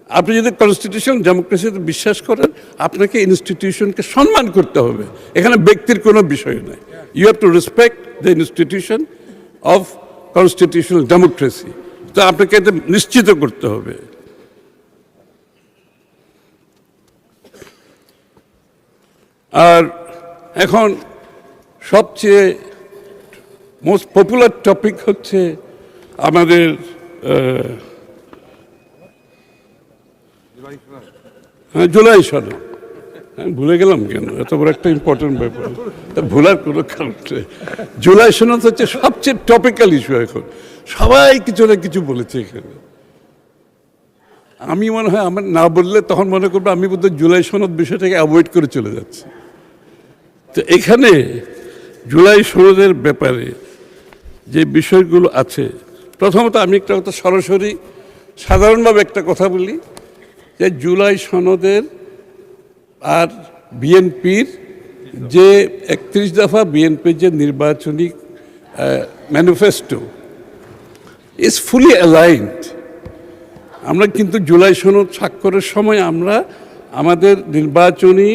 আপনি যদি কনস্টিটিউশনাল ডেমোক্রেসিতে বিশ্বাস করেন, আপনাকে ইনস্টিটিউশনকে সম্মান করতে হবে। এখানে ব্যক্তির কোনো বিষয় নয়। You have to respect the institution of constitutional democracy. তো আপনাকে এটা নিশ্চিত করতে হবে। আর এখন সবচেয়ে মোস্ট পপুলার টপিক হচ্ছে আমাদের জুলাই সনদ। ভুলে গেলাম কেন, এত বড় একটা ইম্পর্টেন্ট ব্যাপার, তা ভুলার কোনো কারণ নেই। জুলাই সনদ হচ্ছে সবচেয়ে টপিক্যাল ইস্যু এখন, সবাই কিছু না কিছু বলেছে এখানে। আমি মনে হয় আমার না বললে তখন মনে করবো আমি বোধহয় জুলাই সনদ বিষয়টাকে অ্যাভয়েড করে চলে যাচ্ছি। তো এখানে জুলাই সনদের ব্যাপারে যে বিষয়গুলো আছে, প্রথমত আমি একটা কথা সরাসরি সাধারণভাবে একটা কথা বলি যে জুলাই সনদের আর বিএনপির যে 31 দফা বিএনপির যে নির্বাচনী ম্যানিফেস্টো ইজ ফুলি অ্যালাইনড। আমরা কিন্তু জুলাই সনদ স্বাক্ষরের সময় আমরা আমাদের নির্বাচনী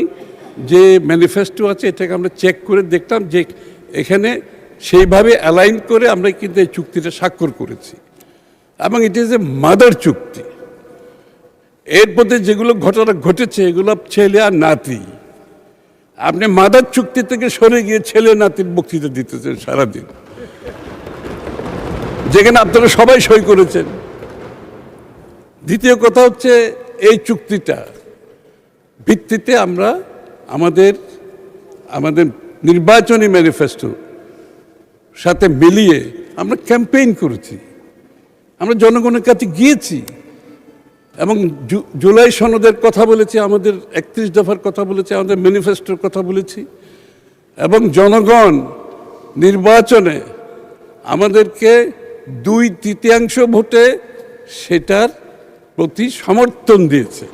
যে ম্যানিফেস্টো আছে এটাকে আমরা চেক করে দেখলাম যে এখানে সেইভাবে অ্যালাইন করে আমরা কিন্তু এই চুক্তিটা স্বাক্ষর করেছি, এবং ইট ইজ এ মাদার চুক্তি। এর মধ্যে যেগুলো ঘটনা ঘটেছে এগুলো ছেলে আর নাতি। আপনি মাদার চুক্তি থেকে সরে গিয়ে ছেলে নাতির বক্তৃতা দিতেছেন সারাদিন, যেখানে আপনারা সবাই সই করেছেন। দ্বিতীয় কথা হচ্ছে এই চুক্তিটা ভিত্তিতে আমরা আমাদের নির্বাচনী ম্যানিফেস্টো সাথে মিলিয়ে আমরা ক্যাম্পেইন করেছি, আমরা জনগণের কাছে গিয়েছি এবং জুলাই সনদের কথা বলেছি, আমাদের 31 দফার কথা বলেছি, আমাদের ম্যানিফেস্টোর কথা বলেছি, এবং জনগণ নির্বাচনে আমাদেরকে 2/3 ভোটে সেটার প্রতি সমর্থন দিয়েছে।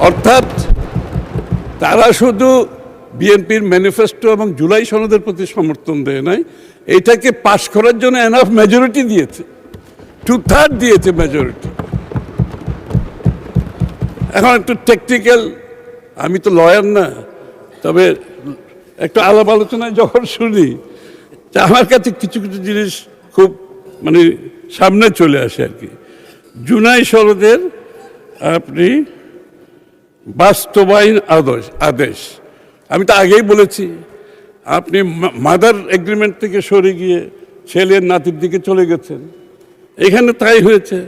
অর্থাৎ তারা শুধু বিএনপির ম্যানিফেস্টো এবং জুলাই সনদের প্রতি সমর্থন দেয় নাই, এটাকে পাশ করার জন্য এনাফ মেজরিটি দিয়েছে, 2/3 দিয়েছে মেজরিটি। এখন একটু টেকনিক্যাল, আমি তো লয়ার না, তবে একটু আলাপ আলোচনায় যখন শুনি তা আমার কাছে কিছু কিছু জিনিস খুব মানে সামনে চলে আসে আর কি। জুলাই সনদের আপনি বাস্তবায়ন আদেশ, আমি তো আগেই বলেছি, আপনি মাদার এগ্রিমেন্ট থেকে সরে গিয়ে ছেলের নাতির দিকে চলে গেছেন, এখানে তাই হয়েছে।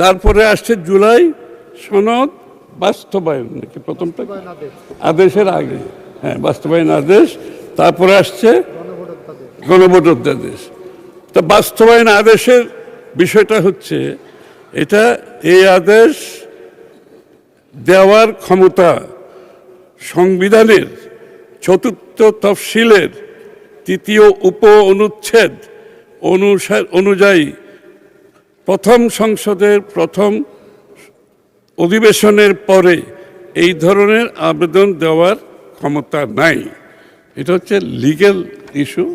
তারপরে আসছে জুলাই সনদ বাস্তবায়ন, নাকি প্রথমটা আদেশের আগে, হ্যাঁ বাস্তবায়ন আদেশ, তারপরে আসছে গণভোট অধ্যাদেশ। তা বাস্তবায়ন আদেশের বিষয়টা হচ্ছে এটা, এই আদেশ দেওয়ার ক্ষমতা সংবিধানের 4th তফসিলের 3য় উপ অনুচ্ছেদ অনুযায়ী প্রথম সংসদের প্রথম অধিবেশনের পরে এই ধরনের আবেদন দেওয়ার ক্ষমতা নাই। এটা হচ্ছে লিগ্যাল ইস্যু।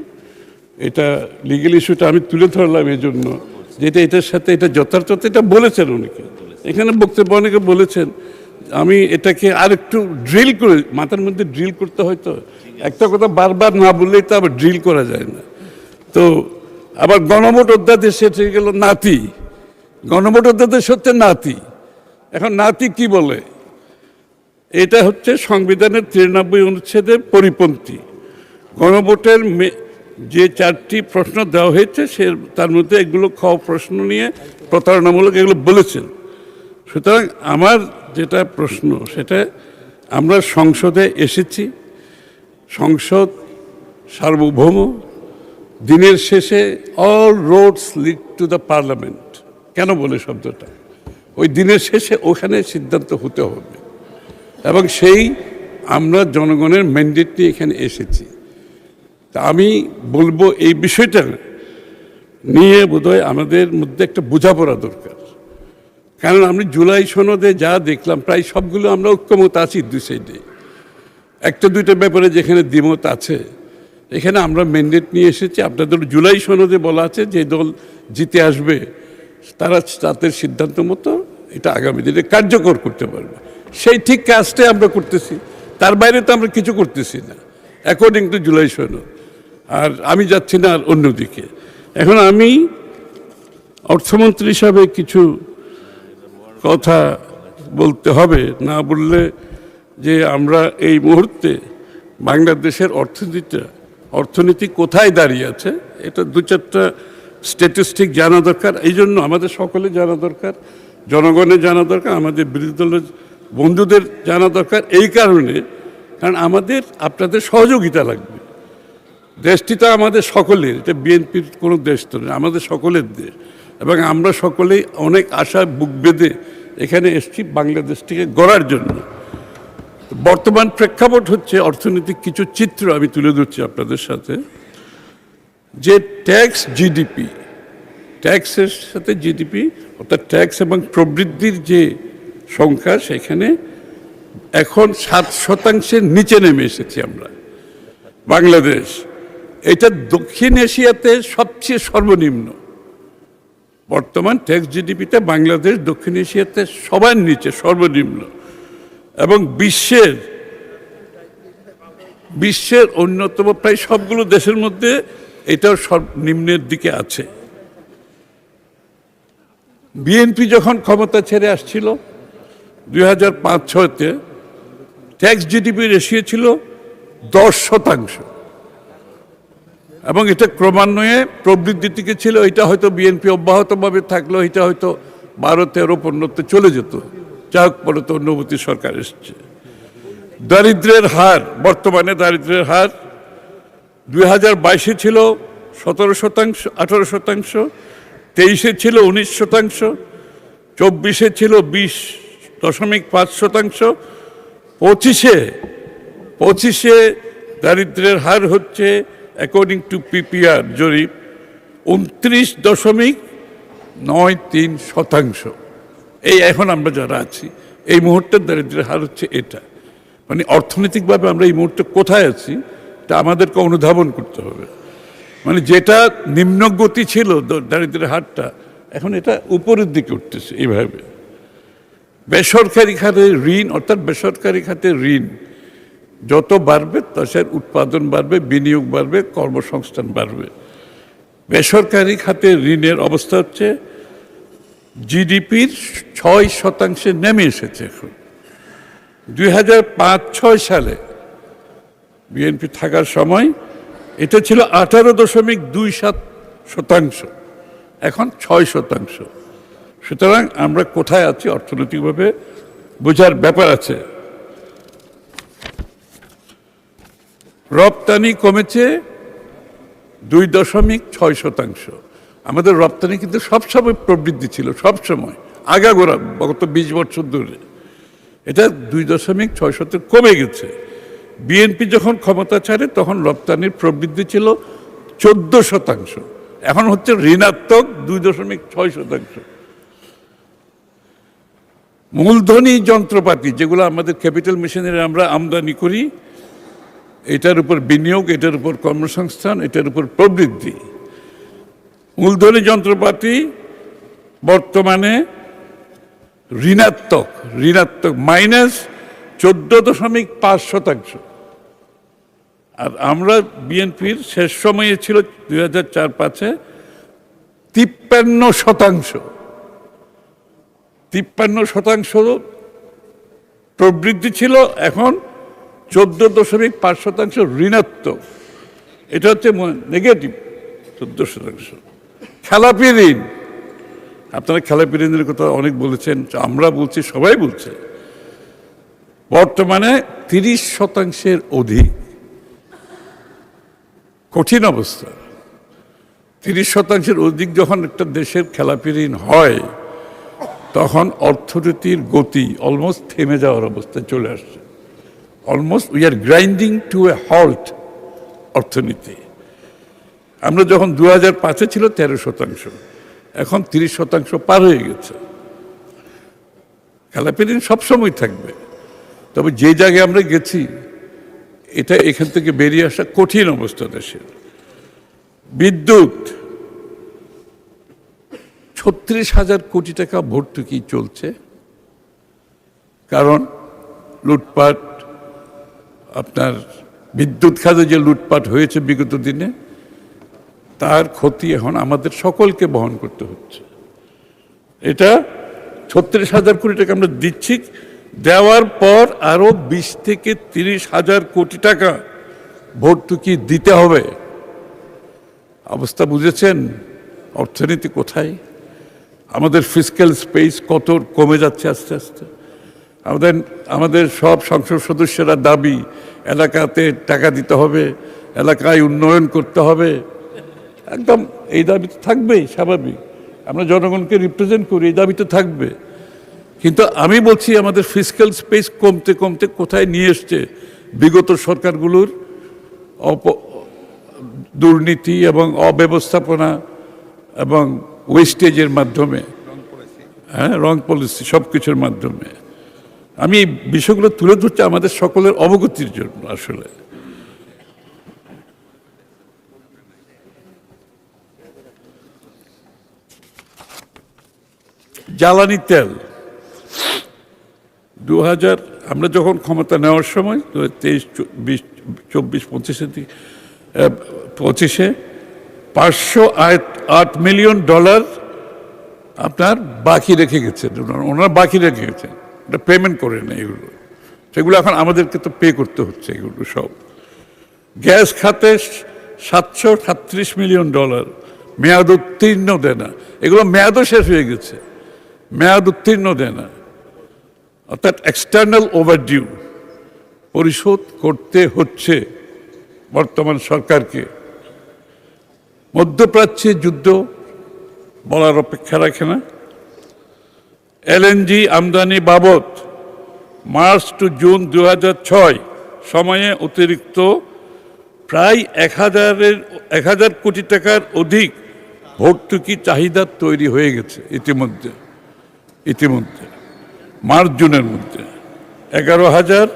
এটা লিগ্যাল ইস্যুটা আমি তুলে ধরলাম এই জন্য, যেটা এটার সাথে এটা যথার্থতা এটা বলেছেন অনেকে, এখানে বক্তব্য অনেকে বলেছেন। আমি এটাকে আর একটু ড্রিল করে মাথার মধ্যে ড্রিল করতে, হয়তো একটা কথা বারবার না বললেই তো আবার ড্রিল করা যায় না। তো আবার গণভোট অধ্যাদেশ সেটা গেল নাতি, গণভোট অধ্যাদেশ হচ্ছে নাতি। এখন নাতি কি বলে, এটা হচ্ছে সংবিধানের 93 অনুচ্ছেদের পরিপন্থী। গণভোটের যে 4টি প্রশ্ন দেওয়া হয়েছে তার মধ্যে এগুলো প্রশ্ন নিয়ে প্রতারণামূলক এগুলো বলেছেন। সুতরাং আমার যেটা প্রশ্ন সেটা, আমরা সংসদে এসেছি, সংসদ সার্বভৌম, দিনের শেষে all Rhodes lead to the parliament. কেন বলে শব্দটা, ওই দিনের শেষে ওখানে সিদ্ধান্ত হতে হবে, এবং সেই আমরা জনগণের ম্যান্ডেট নিয়ে এখানে এসেছি। তা আমি বলবো এই বিষয়টা নিয়ে বোধহয় আমাদের মধ্যে একটা বোঝাপড়া দরকার। কারণ আমি জুলাই সনদে যা দেখলাম প্রায় সবগুলো আমরা ঐক্যমত আছি, দুই সাইডে। একটা দুইটা ব্যাপারে যেখানে দ্বিমত আছে, এখানে আমরা ম্যান্ডেট নিয়ে এসেছি। আপনাদের জুলাই সনদে বলা আছে যে দল জিতে আসবে তারা তাদের সিদ্ধান্ত মতো এটা আগামী দিনে কার্যকর করতে পারবে, সেই ঠিক কাজটাই আমরা করতেছি। তার বাইরে তো আমরা কিছু করতেছি না। অ্যাকর্ডিং টু জুলাই সনদ। আর আমি যাচ্ছি না আর অন্যদিকে। এখন আমি অর্থমন্ত্রী হিসাবে কিছু কথা বলতে হবে, না বললে যে আমরা এই মুহূর্তে বাংলাদেশের অর্থনীতি কোথায় দাঁড়িয়ে আছে এটা দু চারটা স্ট্যাটিস্টিক জানা দরকার। এই জন্য আমাদের সকলে জানা দরকার, জনগণের জানা দরকার, আমাদের বিরোধী দলের বন্ধুদের জানা দরকার। এই কারণে, কারণ আমাদের আপনাদের সহযোগিতা লাগবে। দেশটি তো আমাদের সকলের, এটা বিএনপির কোনো দেশ তো নয়, আমাদের সকলের দেশ। এবং আমরা সকলেই অনেক আশা বুক বেঁধে এখানে এসেছি বাংলাদেশটিকে গড়ার জন্য। বর্তমান প্রেক্ষাপট হচ্ছে অর্থনৈতিক কিছু চিত্র আমি তুলে ধরছি আপনাদের সাথে, যে ট্যাক্স জিডিপি, ট্যাক্সের সাথে জিডিপি অর্থাৎ ট্যাক্স এবং প্রবৃদ্ধির যে সংখ্যা, সেখানে এখন 7% নিচে নেমে এসেছি আমরা বাংলাদেশ। এটা দক্ষিণ এশিয়াতে সবচেয়ে সর্বনিম্ন। বর্তমান ট্যাক্স জিডিপিতে বাংলাদেশ দক্ষিণ এশিয়াতে সবার নিচে, সর্বনিম্ন। এবং বিশ্বের অন্যতম প্রায় সবগুলো দেশের মধ্যে এটাও সর্বনিম্নের দিকে আছে। বিএনপি যখন ক্ষমতা ছেড়ে আসছিল 2005-06-তে, ট্যাক্স জিডিপি রেশিও ছিল 10%, এবং এটা ক্রমান্বয়ে প্রবৃদ্ধির দিকে ছিল। এটা হয়তো বিএনপি অব্যাহতভাবে থাকলেও এটা হয়তো 12-13-15-তে চলে যেত। যাক, পরে তো অন্যবর্তী সরকার এসছে। দারিদ্র্যের হার, বর্তমানে দারিদ্র্যের হার 2022-এ ছিল 17%, 18%, 23-এ ছিল 19%, 24-এ ছিল 20.5%, 25-এ দারিদ্র্যের হার হচ্ছে অ্যাকর্ডিং টু পিপিআর জরিপ 29.93%। এই এখন আমরা যারা আছি এই মুহূর্তের দারিদ্র্যের হার হচ্ছে এটা। মানে অর্থনৈতিকভাবে আমরা এই মুহূর্তে কোথায় আছি তা আমাদেরকে অনুধাবন করতে হবে। মানে যেটা নিম্নগতি ছিল দারিদ্র্যের হারটা, এখন এটা উপরের দিকে উঠতেছে এইভাবে। বেসরকারি খাতে ঋণ, অর্থাৎ বেসরকারি খাতে ঋণ যত বাড়বে দেশের উৎপাদন বাড়বে, বিনিয়োগ বাড়বে, কর্মসংস্থান বাড়বে। বেসরকারি খাতে ঋণের অবস্থা হচ্ছে জিডিপির 6% নেমে এসেছে এখন। 2005-06 সালে বিএনপি থাকার সময় এটা ছিল 18.27%, এখন 6%। সুতরাং আমরা কোথায় আছি অর্থনৈতিকভাবে বোঝার ব্যাপার আছে। রপ্তানি কমেছে 2.6%। আমাদের রপ্তানি কিন্তু সবসময় প্রবৃদ্ধি ছিল, সবসময় আগাগোড়া গত 20 বছর ধরে। এটা 2.6% কমে গেছে। বিএনপি যখন ক্ষমতা ছাড়ে তখন রপ্তানির প্রবৃদ্ধি ছিল 14%, এখন হচ্ছে ঋণাত্মক 2.6%। মূলধনী যন্ত্রপাতি যেগুলো আমাদের ক্যাপিটাল মেশিনারি আমরা আমদানি করি, এটার উপর বিনিয়োগ, এটার উপর কর্মসংস্থান, এটার উপর প্রবৃদ্ধি। মূলধনী যন্ত্রপাতি বর্তমানে ঋণাত্মক -14.5%। আর আমরা বিএনপির শেষ সময়ে ছিল 2004-05-এ 53% প্রবৃদ্ধি ছিল, এখন 14.5% ঋণাত্মক। এটা হচ্ছে নেগেটিভ 14%। খেলাপি ঋণ, আপনারা খেলাপি ঋণের কথা অনেক বলেছেন, আমরা বলছি, সবাই বলছে। বর্তমানে 30%-এর অধিক। কঠিন অবস্থা। 30%-এর অধিক যখন একটা দেশের খেলাপি ঋণ হয়, তখন অর্থনীতির গতি অলমোস্ট থেমে যাওয়ার অবস্থায় চলে আসছে। Almost we are grinding to a halt অর্থনীতি। আমরা যখন 2005-এ ছিল 13%, এখন 30% পার হয়ে গেছে। খেলাপি ঋণ সবসময় থাকবে, তবে যে জায়গায় আমরা গেছি এটা এখান থেকে বেরিয়ে আসা কঠিন অবস্থা দেশের। বিদ্যুৎ 36,000 কোটি টাকা ভর্তুকি চলছে, কারণ লুটপাট, আপনার বিদ্যুৎ খাতে যে লুটপাট হয়েছে বিগত দিনে, তার ক্ষতি এখন আমাদের সকলকে বহন করতে হচ্ছে। এটা 36,000 কোটি টাকা আমরা দিচ্ছি, দেওয়ার পর আরো 20 থেকে 30,000 কোটি টাকা ভর্তুকি দিতে হবে। অবস্থা বুঝেছেন অর্থনীতি কোথায়? আমাদের ফিসক্যাল স্পেস কত কমে যাচ্ছে আস্তে আস্তে। আমাদের সব সংসদ সদস্যরা দাবি এলাকাতে টাকা দিতে হবে, এলাকায় উন্নয়ন করতে হবে, একদম এই দাবি তো থাকবেই, স্বাভাবিক। আমরা জনগণকে রিপ্রেজেন্ট করি, এই দাবি তো থাকবে। কিন্তু আমি বলছি আমাদের ফিসক্যাল স্পেস কমতে কমতে কোথায় নিয়ে এসছে বিগত সরকারগুলোর দুর্নীতি এবং অব্যবস্থাপনা এবং ওয়েস্টেজের মাধ্যমে, হ্যাঁ, রং পলিসি, সব কিছুর মাধ্যমে। আমি বিষয়গুলো তুলে ধরছি আমাদের সকলের অবগতির জন্য। আসলে জ্বালানি তেল 2000 আমরা যখন ক্ষমতা নেওয়ার সময় 23, 24, 25-এর দিকে 25-এ $508 মিলিয়ন আপনার বাকি রেখে গেছেন, ওনারা বাকি রেখে গেছেন, এটা পেমেন্ট করে নেই। এগুলো সেগুলো এখন আমাদেরকে তো পে করতে হচ্ছে এগুলো সব। গ্যাস খাতে $737 মিলিয়ন মেয়াদ উত্তীর্ণ দেনা, এগুলো মেয়াদও শেষ হয়ে গেছে, মেয়াদ উত্তীর্ণ দেনা, অর্থাৎ এক্সটার্নাল ওভারডিউ পরিশোধ করতে হচ্ছে বর্তমান সরকারকে। মধ্যপ্রাচ্যে যুদ্ধ বলার অপেক্ষা রাখে না। এলএনজি আমদানি বাবদ মার্চ টু জুন 2006 সময়ে অতিরিক্ত প্রায় 1,000 কোটি টাকার অধিক ভর্তুকি চাহিদা তৈরি হয়ে গেছে ইতিমধ্যে। মার্চ জুনের মধ্যে 11,000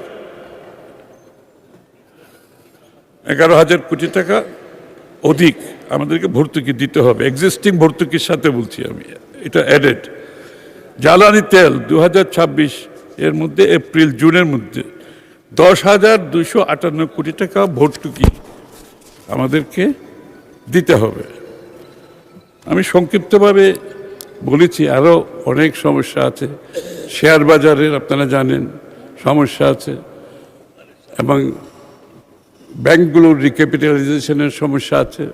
কোটি টাকা অধিক আমাদেরকে ভর্তুকি দিতে হবে, এক্সিস্টিং ভর্তুকির সাথে বলছি আমি, এটা অ্যাডেড। জ্বালানি তেল 2026 এর মধ্যে এপ্রিল জুনের মধ্যে 10,258 কোটি টাকা ভর্তুকি আমাদেরকে দিতে হবে। আমি সংক্ষিপ্তভাবে বলেছি, আরও অনেক সমস্যা আছে। শেয়ার বাজারের আপনারা জানেন সমস্যা আছে, এবং ব্যাংকগুলোর রিক্যাপিটালাইজেশনের সমস্যা আছে,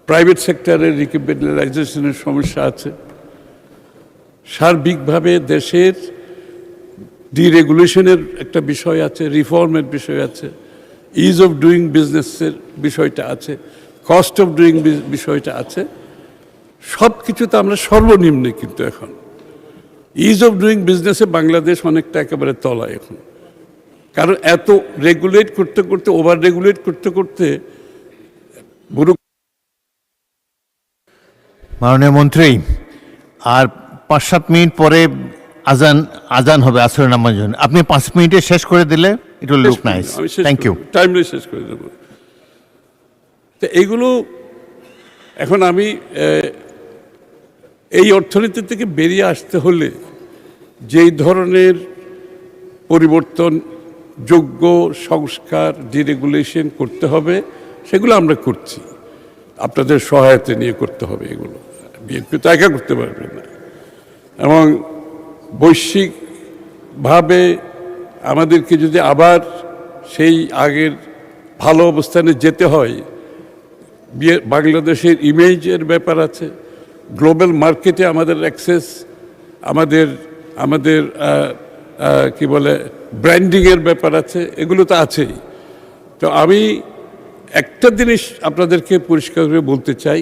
প্রাইভেট সেক্টরের রিক্যাপিটালাইজেশনের সমস্যা আছে। সার্বিকভাবে দেশের ডিরেগুলেশনের একটা বিষয় আছে, রিফর্মের বিষয় আছে, ইজ অফ ডুইং বিজনেসের বিষয়টা আছে, কস্ট অফ ডুইং বিষয়টা আছে। সব কিছুতে আমরা সর্বনিম্নে, কিন্তু এখন ইজ অফ ডুইং বিজনেসে বাংলাদেশ অনেকটা একেবারে তলায় এখন। কারণ এত রেগুলেট করতে করতে, ওভার রেগুলেট করতে করতে মাননীয় মন্ত্রী, আর 5-7 মিনিট পরে আজান হবে আসরের নামাজের জন্য। আপনি 5 মিনিটে শেষ করে দিলে it will look nice. Thank you. Timely শেষ করে দেবো। তো এইগুলো এখন আমি এই অর্থনীতি থেকে বেরিয়ে আসতে হলে যেই ধরনের পরিবর্তন, যোগ্য সংস্কার, ডিরেগুলেশন করতে হবে, সেগুলো আমরা করছি। আপনাদের সহায়তা নিয়ে করতে হবে। এগুলো বিএনপি তো একা করতে পারবে না, এবং বৈশ্বিকভাবে আমাদেরকে যদি আবার সেই আগের ভালো অবস্থানে যেতে হয়, বাংলাদেশের ইমেজের ব্যাপার আছে, গ্লোবাল মার্কেটে আমাদের অ্যাক্সেস, আমাদের কি বলে ব্র্যান্ডিংয়ের ব্যাপার আছে, এগুলো তো আছেই। তো আমি একটা জিনিস আপনাদেরকে পরিষ্কার করে বলতে চাই,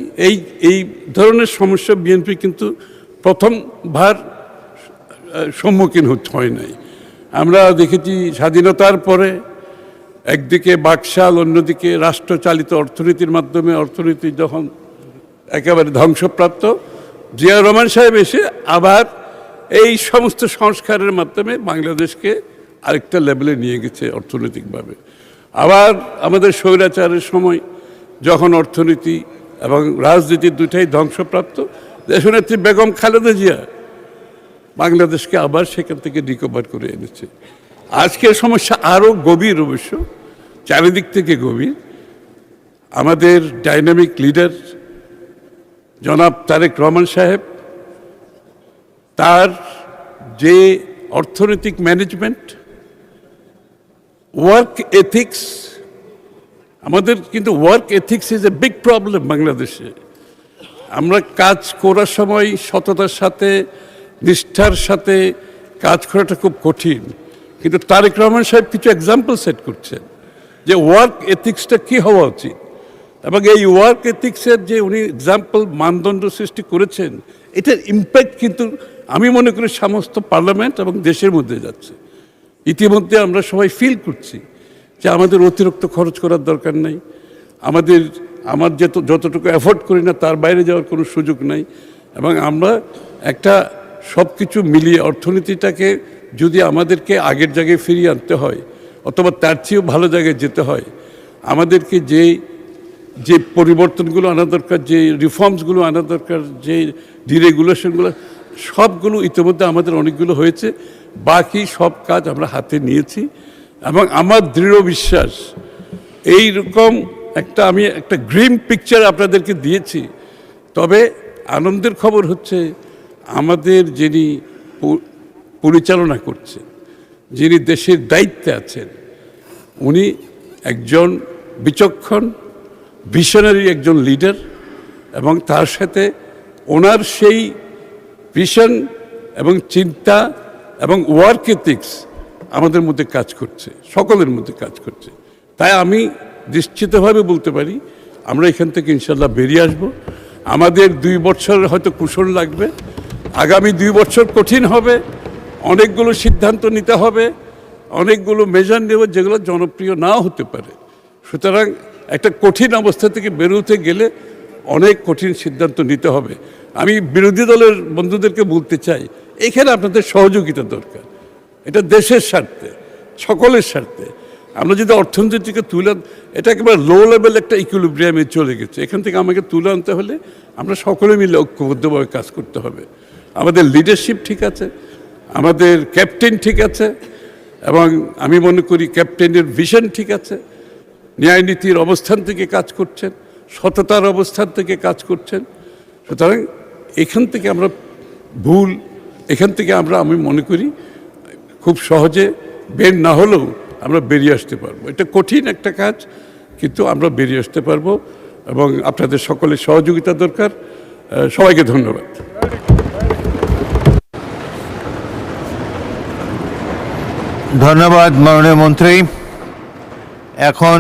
এই ধরনের সমস্যা বিএনপি কিন্তু প্রথমবার সম্মুখীন হয় নাই। আমরা দেখেছি স্বাধীনতার পরে একদিকে বাকশাল, অন্যদিকে রাষ্ট্রচালিত অর্থনীতির মাধ্যমে অর্থনীতি যখন একেবারে ধ্বংসপ্রাপ্ত, জিয়া রহমান সাহেব এসে আবার এই সমস্ত সংস্কারের মাধ্যমে বাংলাদেশকে আরেকটা লেভেলে নিয়ে গেছে অর্থনৈতিকভাবে। আবার আমাদের স্বৈরাচারের সময় যখন অর্থনীতি এবং রাজনীতি দুটাই ধ্বংসপ্রাপ্ত, দেশনেত্রী বেগম খালেদা জিয়া বাংলাদেশকে আবার সেখান থেকে রিকভার করে এনেছে। আজকের সমস্যা আরও গভীর অবশ্য, চারিদিক থেকে গভীর। আমাদের ডাইনামিক লিডার জনাব তারেক রহমান সাহেব, তার যে অর্থনৈতিক ম্যানেজমেন্ট, ওয়ার্ক এথিক্স, আমাদের কিন্তু work ethics is a big problem বাংলাদেশে। আমরা কাজ করার সময় সততার সাথে, নিষ্ঠার সাথে কাজ করাটা খুব কঠিন, কিন্তু তারেক রহমান সাহেব কিছু এক্সাম্পল সেট করছেন যে ওয়ার্ক এথিক্সটা কী হওয়া উচিত, এবং এই ওয়ার্ক এথিক্সের যে উনি এক্সাম্পল মানদণ্ড সৃষ্টি করেছেন, এটার ইম্প্যাক্ট কিন্তু আমি মনে করি সমস্ত পার্লামেন্ট এবং দেশের মধ্যে যাচ্ছে। ইতিমধ্যে আমরা সবাই ফিল করছি যে আমাদের অতিরিক্ত খরচ করার দরকার নাই, আমার যতটুকু অ্যাফোর্ড করি না তার বাইরে যাওয়ার কোনো সুযোগ নাই, এবং আমরা একটা সব কিছু মিলিয়ে অর্থনীতিটাকে যদি আমাদেরকে আগের জায়গায় ফিরিয়ে আনতে হয় অথবা তার চেয়েও ভালো জায়গায় যেতে হয়, আমাদেরকে যে পরিবর্তনগুলো আনা দরকার, যে রিফর্মসগুলো আনা দরকার, যে ডিরেগুলেশনগুলো, সবগুলো ইতিমধ্যে আমাদের অনেকগুলো হয়েছে। বাকি সব কাজ আমরা হাতে নিয়েছি, এবং আমার দৃঢ় বিশ্বাস এইরকম আমি একটা গ্রিম পিকচার আপনাদেরকে দিয়েছি। তবে আনন্দের খবর হচ্ছে আমাদের যিনি পরিচালনা করছেন, যিনি দেশের দায়িত্বে আছেন, উনি একজন বিচক্ষণ ভিশনারি একজন লিডার, এবং তার সাথে ওনার সেই ভিশন এবং চিন্তা এবং ওয়ার্ক এথিক্স আমাদের মধ্যে কাজ করছে, সকলের মধ্যে কাজ করছে। তাই আমি নিশ্চিতভাবে বলতে পারি আমরা এখান থেকে ইনশাল্লাহ বেরিয়ে আসব। আমাদের 2 বছর হয়তো কুশল লাগবে, আগামী 2 বছর কঠিন হবে, অনেকগুলো সিদ্ধান্ত নিতে হবে, অনেকগুলো মেজার নেব যেগুলো জনপ্রিয় নাও হতে পারে। সুতরাং একটা কঠিন অবস্থা থেকে বেরোতে গেলে অনেক কঠিন সিদ্ধান্ত নিতে হবে। আমি বিরোধী দলের বন্ধুদেরকে বলতে চাই, এখানে আপনাদের সহযোগিতা দরকার। এটা দেশের স্বার্থে, সকলের স্বার্থে। আমরা যদি অর্থনীতিকে এটা একেবারে লো লেভেল একটা ইকুইলিব্রিয়ামে চলে গেছে, এখান থেকে আমাকে তুলে আনতে হলে আমরা সকলে মিলে ঐক্যবদ্ধভাবে কাজ করতে হবে। আমাদের লিডারশিপ ঠিক আছে, আমাদের ক্যাপ্টেন ঠিক আছে, এবং আমি মনে করি ক্যাপ্টেনের ভিশন ঠিক আছে, ন্যায় নীতির অবস্থান থেকে কাজ করছেন, সততার অবস্থান থেকে কাজ করছেন। সুতরাং এখান থেকে আমি মনে করি খুব সহজে বের না হলেও আমরা বেরিয়ে আসতে পারবো। এটা কঠিন একটা কাজ, কিন্তু আমরা বেরিয়ে আসতে পারবো, এবং আপনাদের সকলের সহযোগিতা দরকার। সবাইকে ধন্যবাদ। ধন্যবাদ মাননীয় মন্ত্রী। এখন